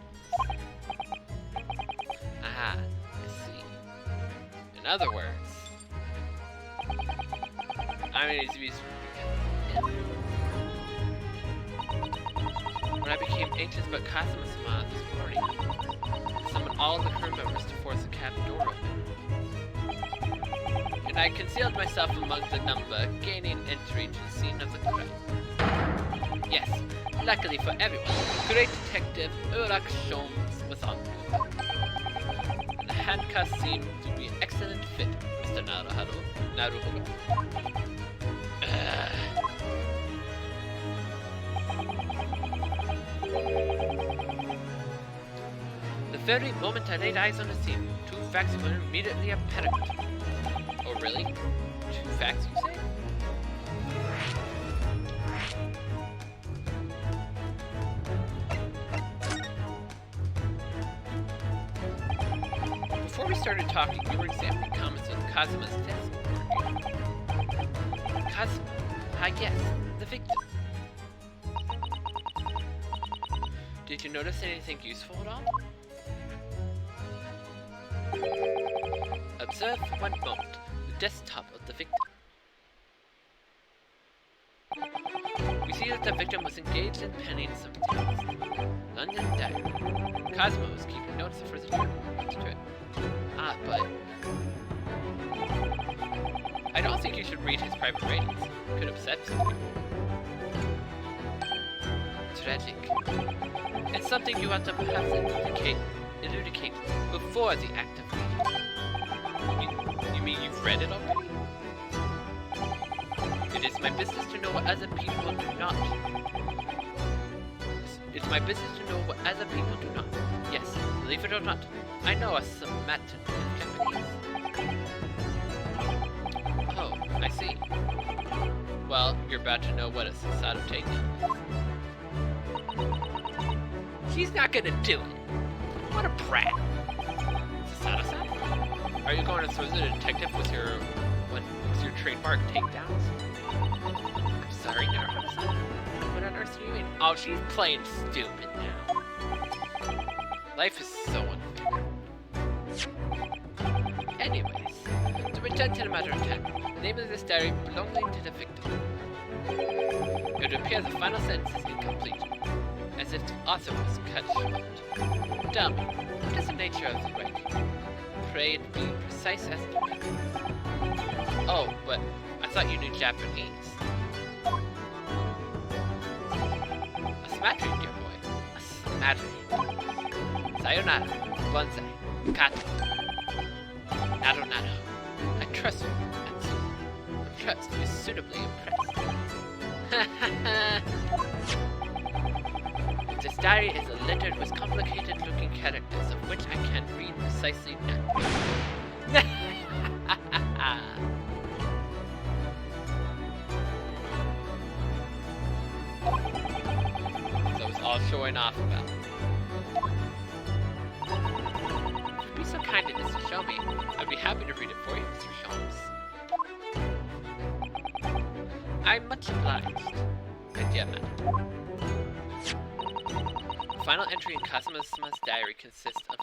Speaker 1: Ah, I see. In other words, I mean, when I became anxious about Cosmos this morning, I summoned all the crew members to force the cabin door open. And I concealed myself among the number, gaining entry to the scene of the crime. Yes, luckily for everyone, great detective Chronicles was on board. And the handcuffs seemed to be an excellent fit, Mr. Naruhodo. The very moment I laid eyes on the scene, two facts were immediately apparent. Oh really? Two facts, you say? Before we started talking, you were examining comments on Kazuma's desk. Kazuma? Ah yes, the victim. Did you notice anything useful at all? Observe for one moment the desktop of the victim. We see that the victim was engaged in penning some text. London Diary. Cosmo was keeping notes for the trip. Ah, but I don't think you should read his private writings. It could upset some people. Tragic. It's something you ought to perhaps elucidate before the act of reading. You mean you've read it already? It is my business to know what other people do not. It's my business to know what other people do not. Yes, believe it or not, I know a Samaritan in Japanese. Oh, I see. Well, you're about to know what a Sasado takedown is. She's not gonna do it. What a brat. Sasado-san? Are you going to throw the detective with your trademark takedowns? I'm sorry, Naruto-san. What on earth do you mean? Oh, she's playing stupid now. Life is so unfair. Anyways, to return to the matter of time, the name of this diary belonging to the victim. It would appear the final sentence is incomplete, as if the author was cut short. Tell me, what is the nature of the writing? Pray it be precise as to be. Oh, but I thought you knew Japanese. A smattering, dear boy. A smattering. Sayonara, bonsai, kato. Nado nado. I trust you, Natsu. I trust you suitably impressed. This diary is littered with complicated-looking characters, of which I can't read precisely now. So it's all showing off about. If you'd be so kind as to show me, I'd be happy to read it for you, Mr. Sholmes. I'm much obliged. Good job, man. The final entry in Kazuma's diary consists of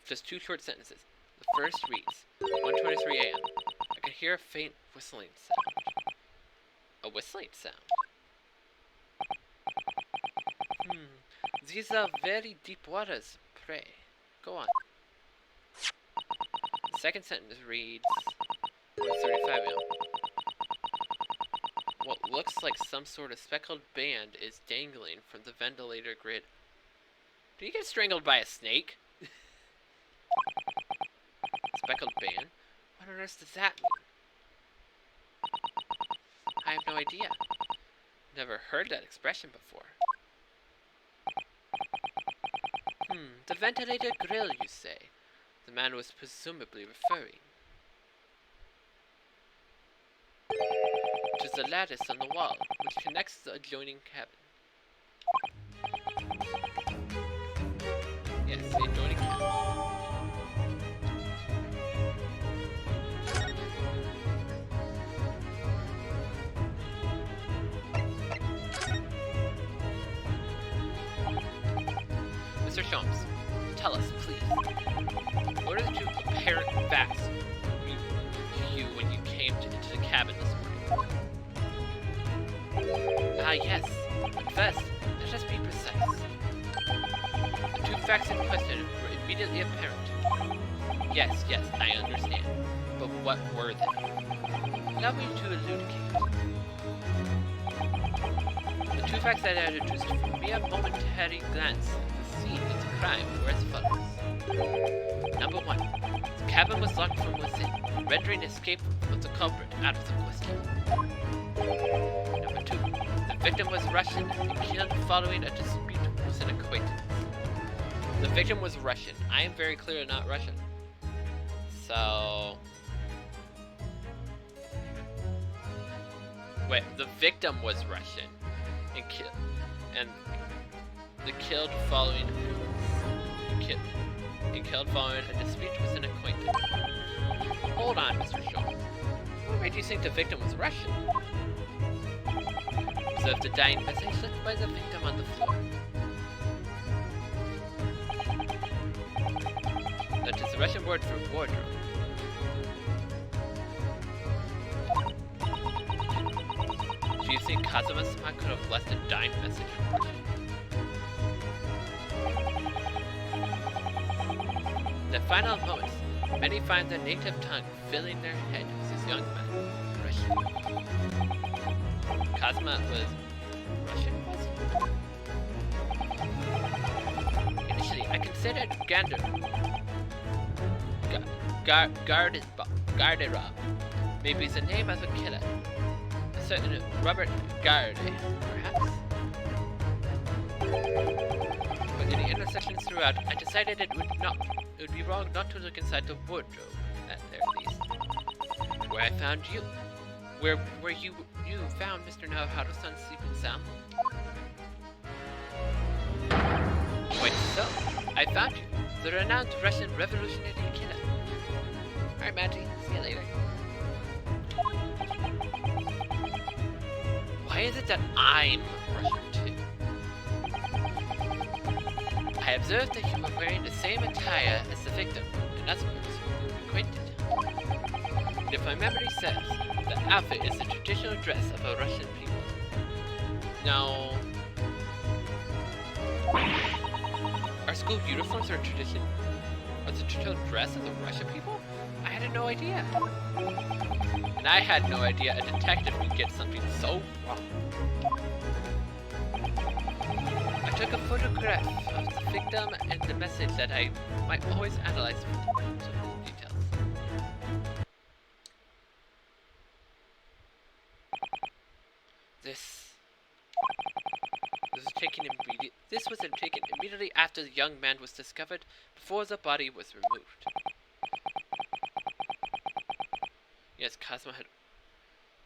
Speaker 1: just two short sentences. The first reads, 1:23 a.m. I could hear a faint whistling sound. A whistling sound? These are very deep waters, pray. Go on. The second sentence reads, 1:35 a.m. What looks like some sort of speckled band is dangling from the ventilator grid. Did you get strangled by a snake? Speckled band? What on earth does that mean? I have no idea. Never heard that expression before. The ventilator grill, you say? The man was presumably referring. To the lattice on the wall, which connects the adjoining cabin. Yes, the adjoining cabin. Mr. Sholmes, tell us, please. What are the two apparent facts you when you came into the cabin this morning? Ah, yes. But first, let us be precise. The two facts in question were immediately apparent. Yes, I understand. But what were they? Allow me to elucidate. The two facts that I introduced from mere momentary glance at the scene of the crime were as follows. Number 1. The cabin was locked from within, rendering escape of the culprit out of the question. Number 2. The victim was Russian and killed following a dispute with an acquaintance. The victim was Russian. I am very clearly not Russian. So... Wait, the victim was Russian and the killed following a dispute with an acquaintance. Hold on, Mr. Shaw. What made you think the victim was Russian? Observe the dying message left by the victim on the floor. That is the Russian word for wardrobe. Do you think Kazuma-sama could have left a dying message in Russian? In the final moments, many find their native tongue filling their head with this young man, Russian. Kazuma was Russian, was he? Initially, I considered Gardera, maybe the name of a killer. A certain Robert Garde, perhaps? But in the intersections throughout, I decided it would be wrong not to look inside the wardrobe, at their least. Where I found you. Where you found Mr. Naruto-san sleeping soundly. Wait, so? I found you. The renowned Russian revolutionary killer. Alright, Maggie. See you later. Why is it that I'm Russian too? I observed that you were wearing the same attire as the victim, another person who acquainted. And if my memory serves, the outfit is the traditional dress of a Russian people. Now, our school uniforms are the traditional dress of the Russian people? I had no idea. And I had no idea a detective could get something so wrong. I took a photograph of the victim and the message that I might always analyze with details. This was taken immediately after the young man was discovered, before the body was removed. Yes, Kazuma had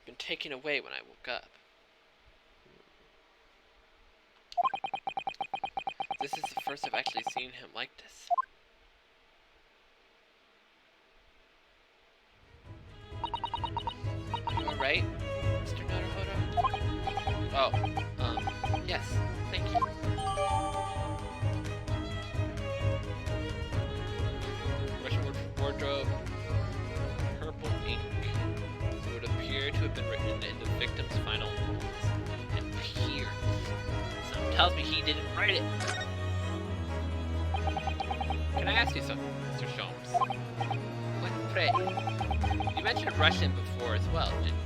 Speaker 1: been taken away when I woke up. This is the first I've actually seen him like this. Are you alright, Mr. Naruto? Oh, yes, thank you. Russian wardrobe, purple ink. It would appear to have been written in the victim's final moments. It appears. Something tells me he didn't write it. Can I ask you something, Mr. Sholmes? What, pray? You mentioned Russian before as well, didn't you?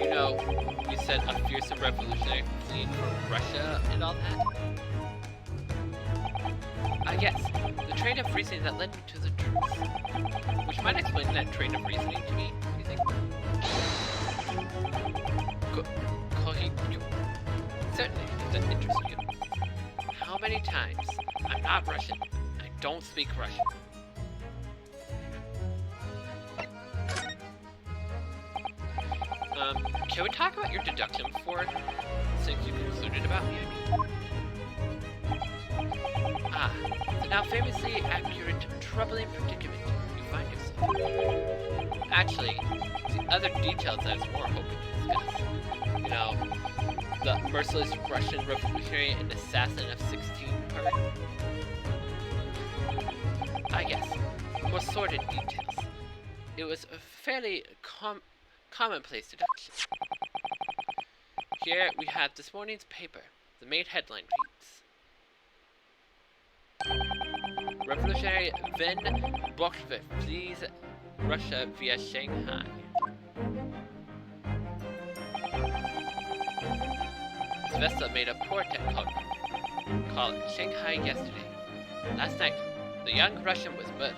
Speaker 1: You know, you said a fearsome revolutionary fleeing from Russia and all that? Yes, the train of reasoning that led me to the truth. Which might explain that train of reasoning to me, do you think? Certainly, if that interests you. How many times? I'm not Russian. I don't speak Russian. Can we talk about your deduction before, since you concluded about me, I mean? Ah, the now famously accurate, troubling predicament you find yourself. Actually, the other details I was more hoping to discuss. You know, the merciless Russian revolutionary and assassin of 16 part. I guess, more sordid details. It was a fairly commonplace deduction. Here we have this morning's paper. The main headline reads: Revolutionary Ven Bolshevik flees Russia via Shanghai. Svesta made a portent called Shanghai yesterday. Last night, the young Russian was murdered.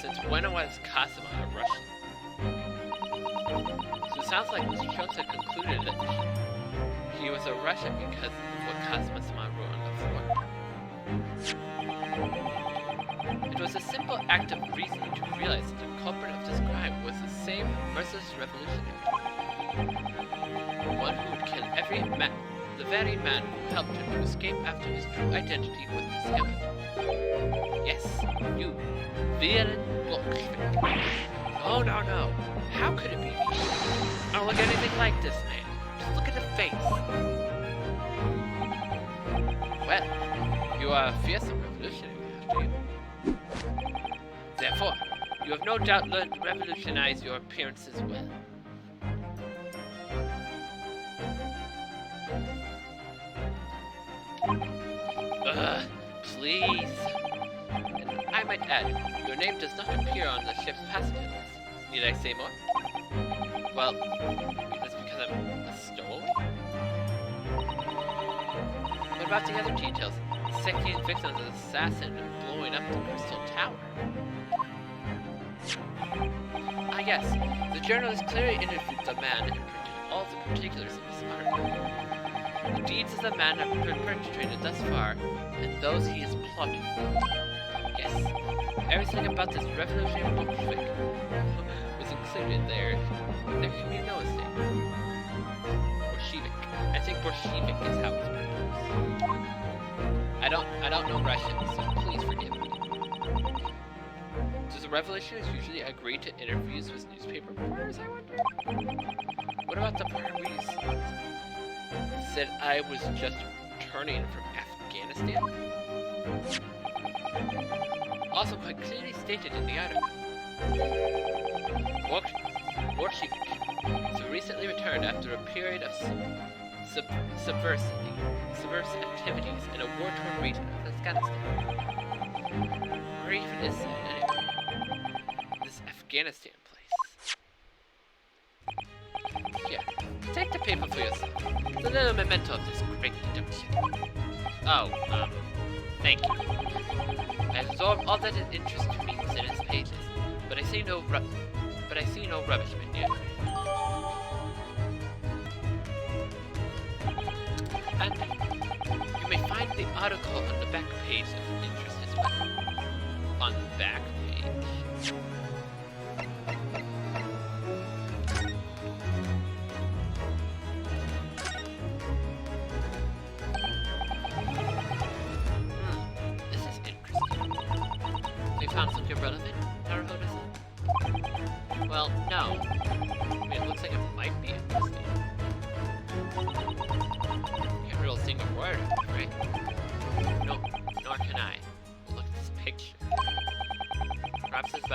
Speaker 1: Since when was Cosima a Russian? So it sounds like Mr. Schultz had concluded that he was a Russian because of what Cosima wrote on the floor. It was a simple act of reasoning to realize that the culprit of this crime was the same merciless revolutionary. One who would kill the very man who helped him to escape after his true identity was discovered. Yes, you, villain Bolshevik. Oh no, how could it be? I don't look anything like this man. Just look at the face. Well, you are a fearsome revolutionary, after you. Therefore, you have no doubt learned to revolutionize your appearance as well. Please. And I might add, your name does not appear on the ship's passenger list. Need I say more? Well, that's because I'm a stowaway? What about the other details? The 16 victims of the assassin and blowing up the Crystal Tower. Ah yes, the journalist clearly interviewed the man and printed all the particulars of his article. The deeds of the man have been perpetrated thus far, and those he is plotting. Yes, everything about this revolutionary Bolshevik was included there. There can be no mistake. Bolshevik. I think Bolshevik is how it's pronounced. I don't know Russian, so please forgive me. Does the revolutionaries usually agree to interviews with newspaper reporters, I wonder? What about the part where you said I was just returning from Afghanistan? Also quite clearly stated in the article. Bolshevik, so recently returned after a period of subversive activities in a war-torn region of Afghanistan. Where even is it anyway? This Afghanistan place. Here, take the paper for yourself. It's a little memento of this great deduction. Oh, thank you. I absorb all that is interest to me within its pages, but I see no rubbishment near it. And you may find the article on the back page of interest as well. On the back page. This is interesting. We found something relevant, Naruhodo-san? Well, no. I mean, it looks like it might be interesting.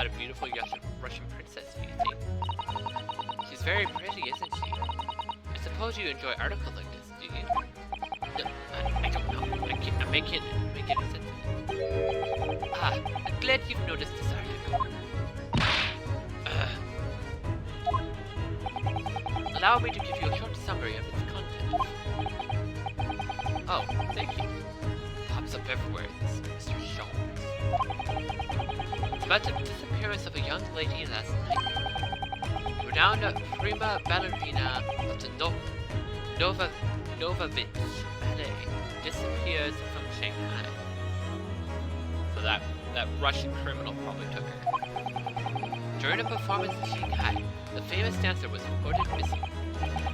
Speaker 1: about a beautiful Russian princess, do you think? She's very pretty, isn't she? I suppose you enjoy articles like this, do you? No, I don't know. I'm making sense of it. Ah, I'm glad you've noticed this article. Allow me to give you a short summary of its contents. Oh, thank you. Pops up everywhere, this Mr. Sholmes. It's about the disappearance of a young lady last night. Renowned prima ballerina of the Novovich Ballet disappears from Shanghai. So that Russian criminal probably took her. During a performance in Shanghai, the famous dancer was reported missing.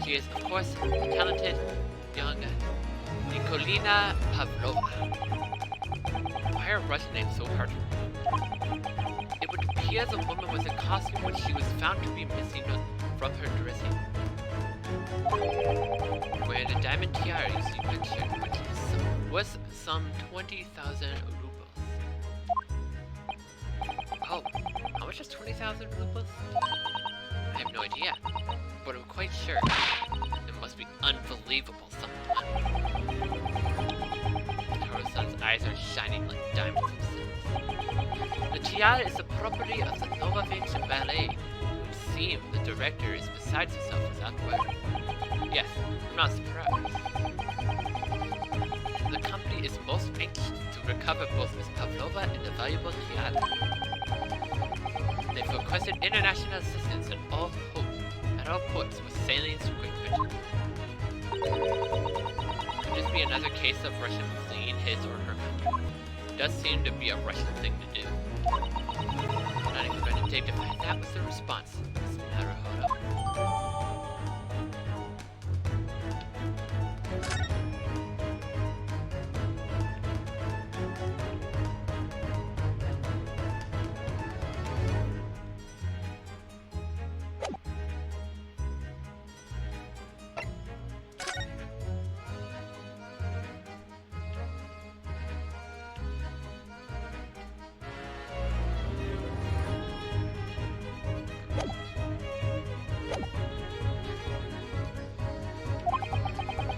Speaker 1: She is, of course, the talented young Nikolina Pavlova. Why are Russian names so hard to remember? It would appear the woman was in costume when she was found to be missing from her dressing. Wearing a diamond tiara you see pictured, which was some 20,000 rubles. Oh, how much is 20,000 rubles? I have no idea, but I'm quite sure it must be unbelievable something. Taro-san's eyes are shining like diamonds themselves. The tiara is the property of the Novovich Ballet. It would seem the director is beside himself without word. Yes, I'm not surprised. The company is most anxious to recover both Miss Pavlova and the valuable tiara. They've requested international assistance at all ports with sailing to Great Britain. Could this be another case of Russia fleeing his or her country? It does seem to be a Russian thing to do. I'm not even going to dig to find that was the response, Miss Naruhodo.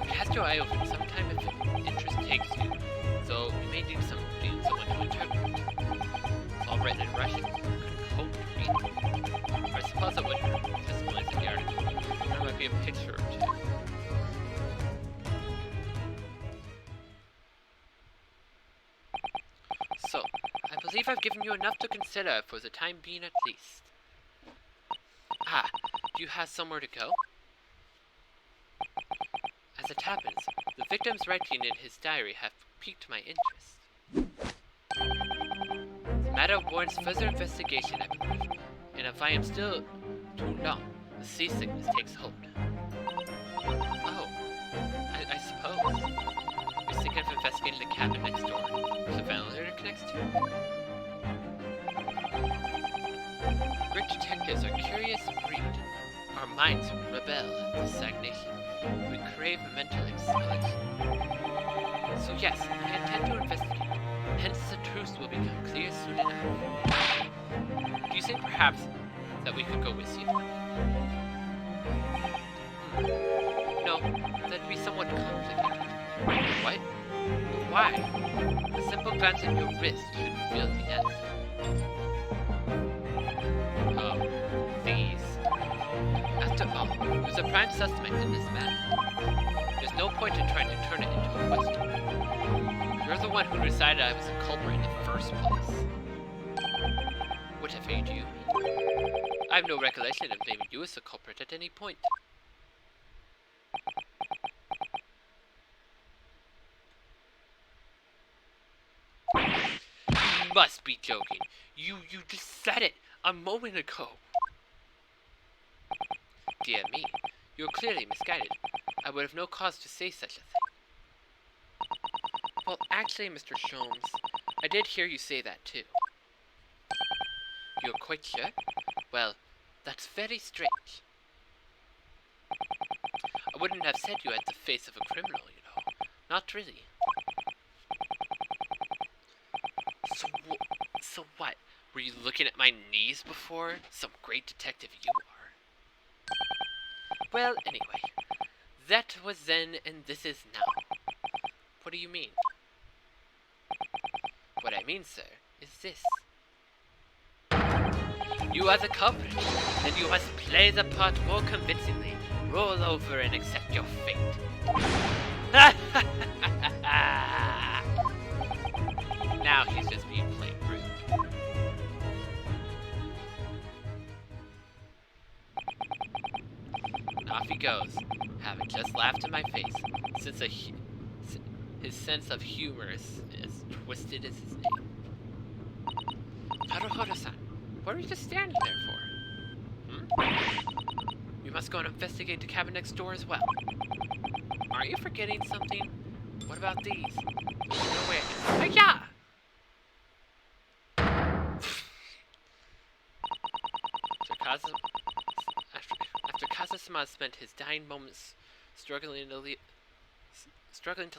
Speaker 1: Cast your eye over it sometime if interest takes you, so you may need someone to interpret. It's all written in Russian. Couldn't hope to read it. Or I suppose I would just glance at the article. There might be a picture or two. So, I believe I've given you enough to consider for the time being at least. Ah, do you have somewhere to go? As it happens, the victim's writing in his diary have piqued my interest. The matter warrants further investigation, I believe, and if I am still too long, the seasickness takes hold. Oh, I suppose. You're thinking of investigating the cabin next door, which the ventilator connects to? Great detectives are curious breed. Our minds rebel at the stagnation. We crave mental exploration. So yes, I intend to investigate. Hence the truth will become clear soon enough. Do you think perhaps that we could go with you? No, that'd be somewhat complicated. What? Why? A simple glance at your wrist should reveal the answer. Oh, these. After all, there's a prime suspect in this matter. There's no point in trying to turn it into a question. You're the one who decided I was a culprit in the first place. Whatever you do, I have no recollection of naming you as a culprit at any point. You must be joking. You just said it a moment ago. Dear me, you're clearly misguided. I would have no cause to say such a thing. Well, actually, Mr. Sholmes, I did hear you say that too. You're quite sure? Well, that's very strange. I wouldn't have said you had the face of a criminal, you know. Not really. So what? Were Were you looking at my knees before? Some great detective you are. Well, anyway. That was then and this is now. What do you mean? What I mean, sir, is this. You are the culprit, and you must play the part more convincingly. Roll over and accept your fate. Now he's just being plain rude. And off he goes, having just laughed in my face, since his sense of humor is as twisted as his name. Haruhodo-san, what are you just standing there for? We must go and investigate the cabin next door as well. Are you forgetting something? What about these? There's no way I can... Hi-ya! After Kazusama spent his dying moments struggling to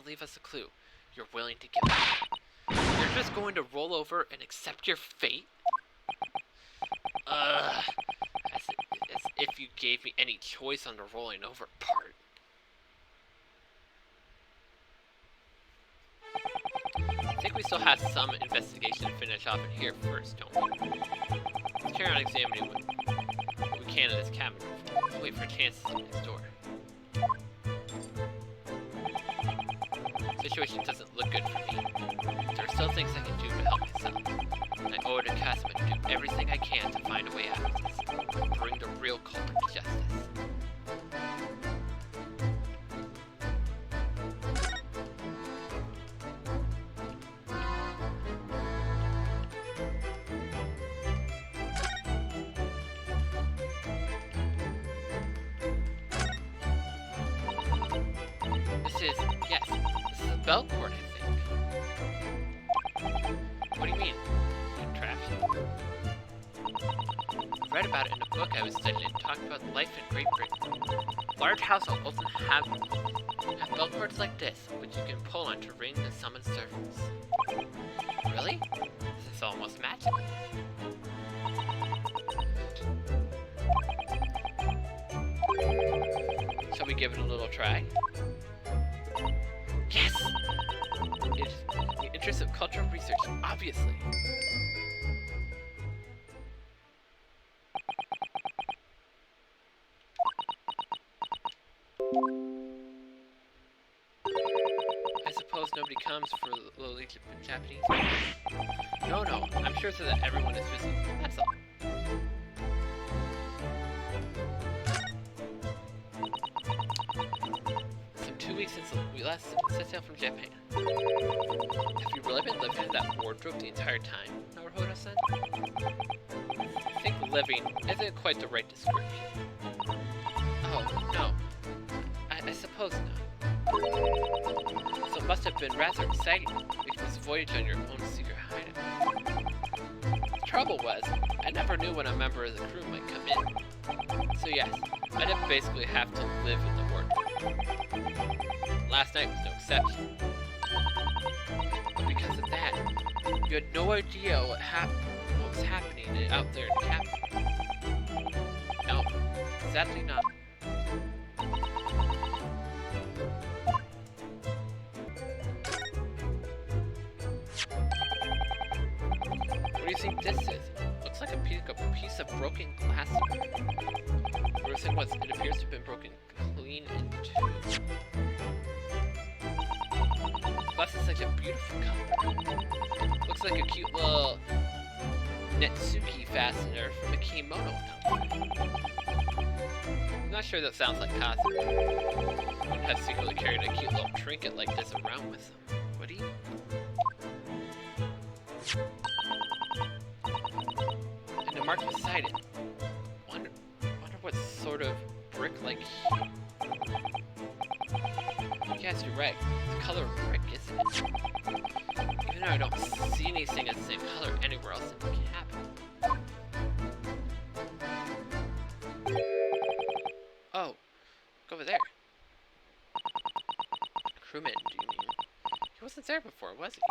Speaker 1: leave us a clue, you're willing to give up. You're just going to roll over and accept your fate? As if you gave me any choice on the rolling over part. I think we still have some investigation to finish off in here first, don't we? Let's carry on examining what we can in this cabin. We'll wait for chances next door. Situation doesn't look good for me. There are still things I can do to help myself. I owe it to Kazuma to do everything I can to find a way out of this. Bring the real culprit to justice. This is a bell cord, I think. What do you mean? Trapped? I read about it in a book I was studying and talked about life in Great Britain. Large households often have bell cords like this, which you can pull on to ring and summon servants. Really? This is almost magical. Shall we give it a little try? Yes! It's in the interest of cultural research, obviously. I suppose nobody comes for lowly Japanese. No, I'm sure so that everyone is busy. That's all. Some 2 weeks since we last set sail from Japan. Have you really been living in that wardrobe the entire time, Naruhodo-san? I think living isn't quite the right description. Oh, no. I suppose not. So it must have been rather exciting, making this voyage on your own secret hideout. The trouble was, I never knew when a member of the crew might come in. So yes, I did basically have to live in the wardrobe. Last night was no exception. But because of that, you had no idea what was happening out there in the cabin. No, sadly not. What do you think this is? Looks like a piece of broken glass. What was it was, it appears to have been broken clean in two. Glass is such a beautiful color. Looks like a cute little Netsuki fastener from a kimono. I'm not sure that sounds like Kazu. Wouldn't have secretly carried a cute little trinket like this around with him, would he? And the mark beside it. Wonder what sort of brick-like hue. Yes, you're right. It's the color of brick, isn't it? Even though I don't see anything of the same color anywhere else in the cabin. Oh, look over there. Crewman, do you mean? He wasn't there before, was he?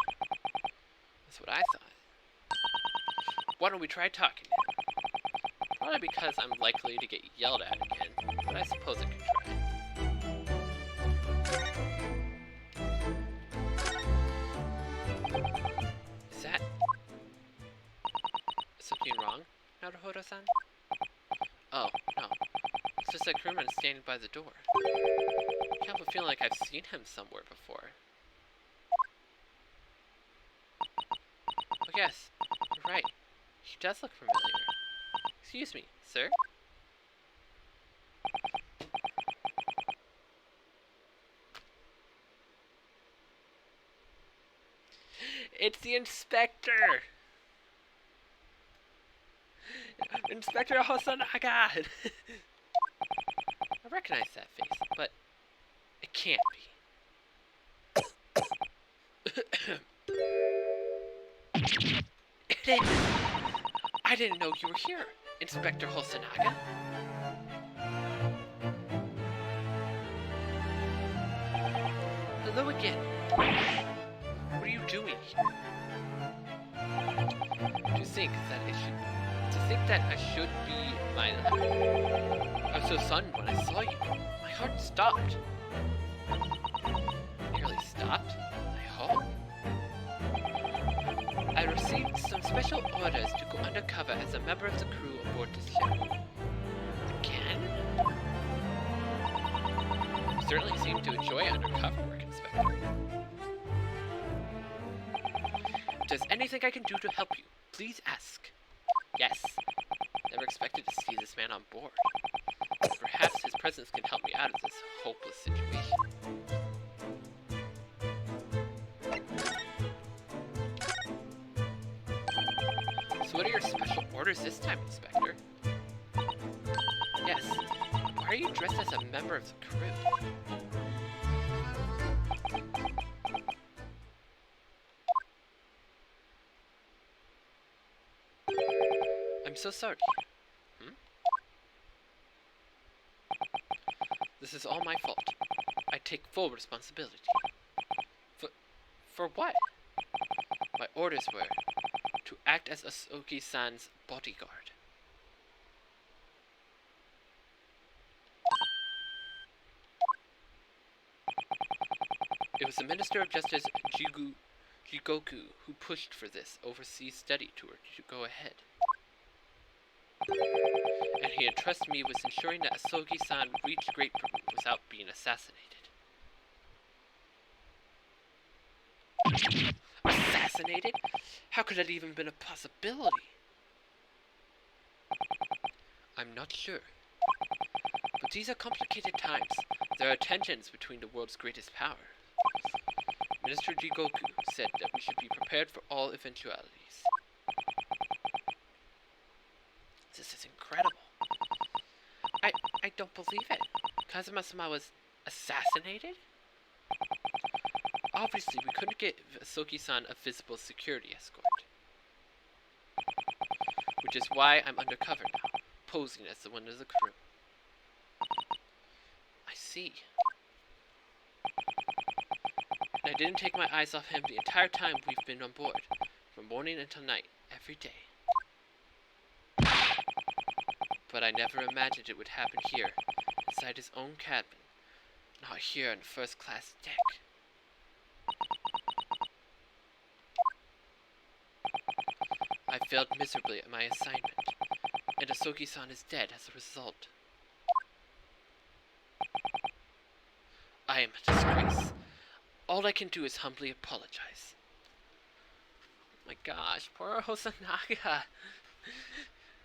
Speaker 1: That's what I thought. Why don't we try talking? Probably because I'm likely to get yelled at again, but I suppose I could try. Is that something wrong, Naruhodo-san? Oh, no. It's just that crewman standing by the door. I can't help feeling like I've seen him somewhere before. Oh yes, you're right. He does look familiar. Excuse me, sir? It's the inspector! Inspector Hosonaga! I recognize that face, but it can't be. It is! I didn't know you were here, Inspector Hosonaga. Hello again. What are you doing here? To think that I should be my I was so stunned when I saw you. My heart stopped. Nearly stopped? I hope. I received some special orders to go undercover as a member of the crew aboard this ship. Again? You certainly seem to enjoy undercover work, Inspector. If there's anything I can do to help you, please ask. Yes. Never expected to see this man on board. Perhaps his presence can help me out of this hopeless situation. So what are your special orders this time, Inspector? Yes. Why are you dressed as a member of the crew? I'm so sorry. This is all my fault. I take full responsibility. For what? My orders were to act as Asogi-san's bodyguard. It was the Minister of Justice Jigoku who pushed for this overseas study tour to go ahead. And he entrusted me with ensuring that Asogi-san reached Great Britain without being assassinated. Assassinated? How could that even been a possibility? I'm not sure. But these are complicated times. There are tensions between the world's greatest powers. Minister Jigoku said that we should be prepared for all eventualities. This is incredible. I don't believe it. Kazuma-sama was assassinated? Obviously, we couldn't get Asogi-san a visible security escort. Which is why I'm undercover now, posing as the one of the crew. I see. And I didn't take my eyes off him the entire time we've been on board, from morning until night, every day. But I never imagined it would happen here, inside his own cabin, not here on first-class deck. I failed miserably at my assignment, and Asogi-san is dead as a result. I am a disgrace. All I can do is humbly apologize. Oh my gosh, poor Hosonaga.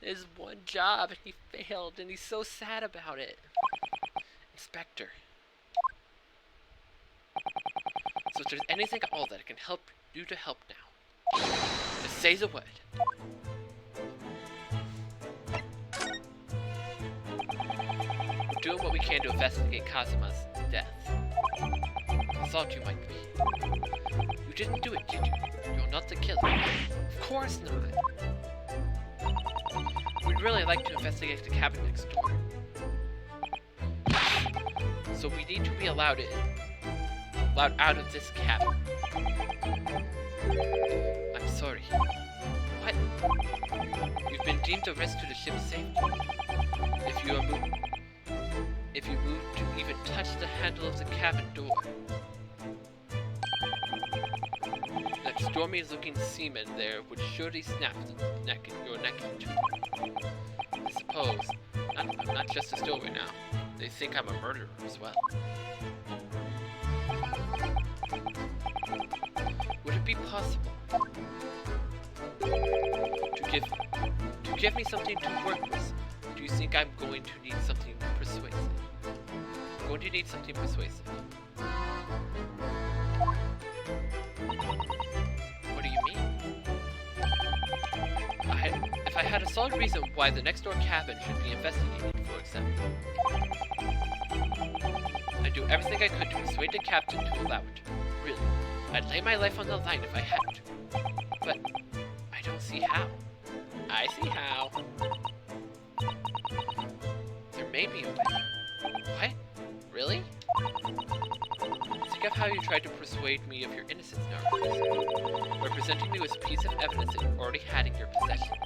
Speaker 1: His one job, and he failed, and he's so sad about it. Inspector. So if there's anything at all that I can help you to help now, just say the word. We're doing what we can to investigate Kazuma's death. I thought you might be. You didn't do it, did you? You're not the killer. Of course not. We'd really like to investigate the cabin next door. So we need to be allowed out of this cabin. I'm sorry. What? You've been deemed a risk to the ship's safety. If you move to even touch the handle of the cabin door, that stormy-looking seaman there would surely snap your neck in two. I suppose I'm not just a stowaway now. They think I'm a murderer as well. Would it be possible to give me something to work with? Do you think I'm going to need something persuasive? I'm going to need something persuasive. What do you mean? If I had a solid reason why the next door cabin should be investigated, for example, I'd do everything I could to persuade the captain to allow it. Really, I'd lay my life on the line if I had to. But I don't see how. I see how. There may be a way. What? Really? Think of how you tried to persuade me of your innocence, Narcos, by presenting me with a piece of evidence that you already had in your possession.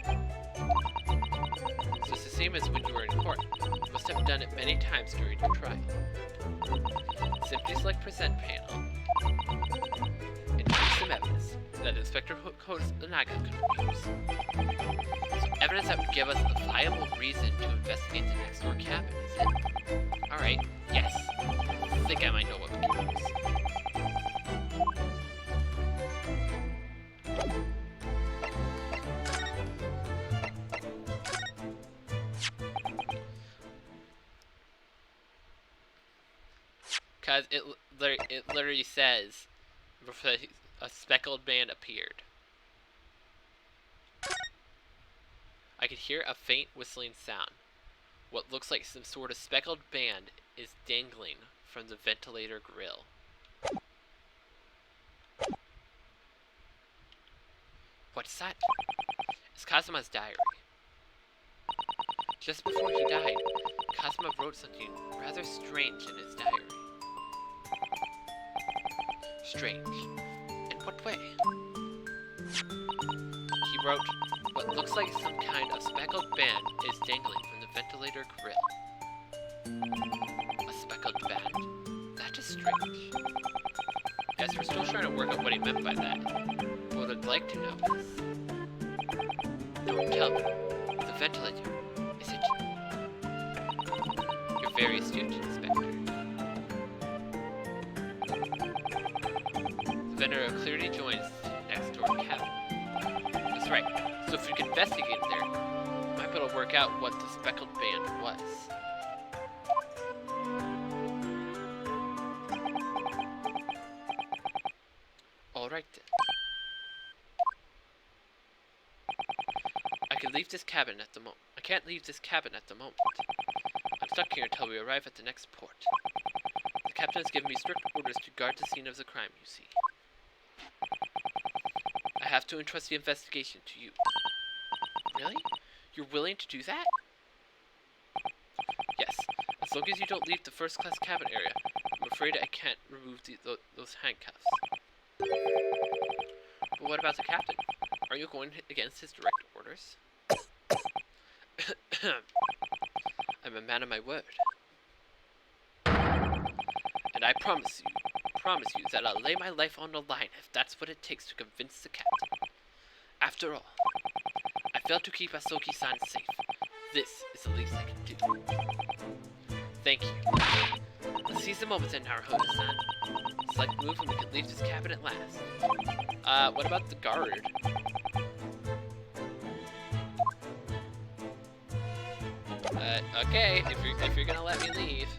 Speaker 1: So it's the same as when you were in court. You must have done it many times during your trial. Simply select present panel and choose some evidence that Inspector Naga could use. Some evidence that would give us a viable reason to investigate the next door cabin, is it? Alright, yes. I think I might know what we can use. Cause it literally says, a speckled band appeared. I could hear a faint whistling sound. What looks like some sort of speckled band is dangling from the ventilator grill. What's that? It's Kazuma's diary. Just before he died, Kazuma wrote something rather strange in his diary. Strange? In what way? He wrote, what looks like some kind of speckled band is dangling from the ventilator grill. A speckled band? That is strange. Yes, we're still trying to work out what he meant by that. What I'd like to know is... Don't tell me. The ventilator. Is it... You're very astute, Inspector. The ventilator clearly joins the next door cabin. That's right. So if we can investigate there, we might be able to work out what the speckled band was. Alright then. I can leave this cabin at the moment. I can't leave this cabin at the moment. I'm stuck here until we arrive at the next port. The captain has given me strict orders to guard the scene of the crime, you see. I have to entrust the investigation to you. Really? You're willing to do that? Yes, as long as you don't leave the first-class cabin area. I'm afraid I can't remove those handcuffs. But what about the captain? Are you going against his direct orders? I'm a man of my word. And I promise you that I'll lay my life on the line if that's what it takes to convince the captain. After all, I failed to keep Asoki-san safe. This is the least I can do. Thank you. Let's seize the moment then, Naruhodo-san. Select move and we can leave this cabin at last. What about the guard? Okay, if you're gonna let me leave.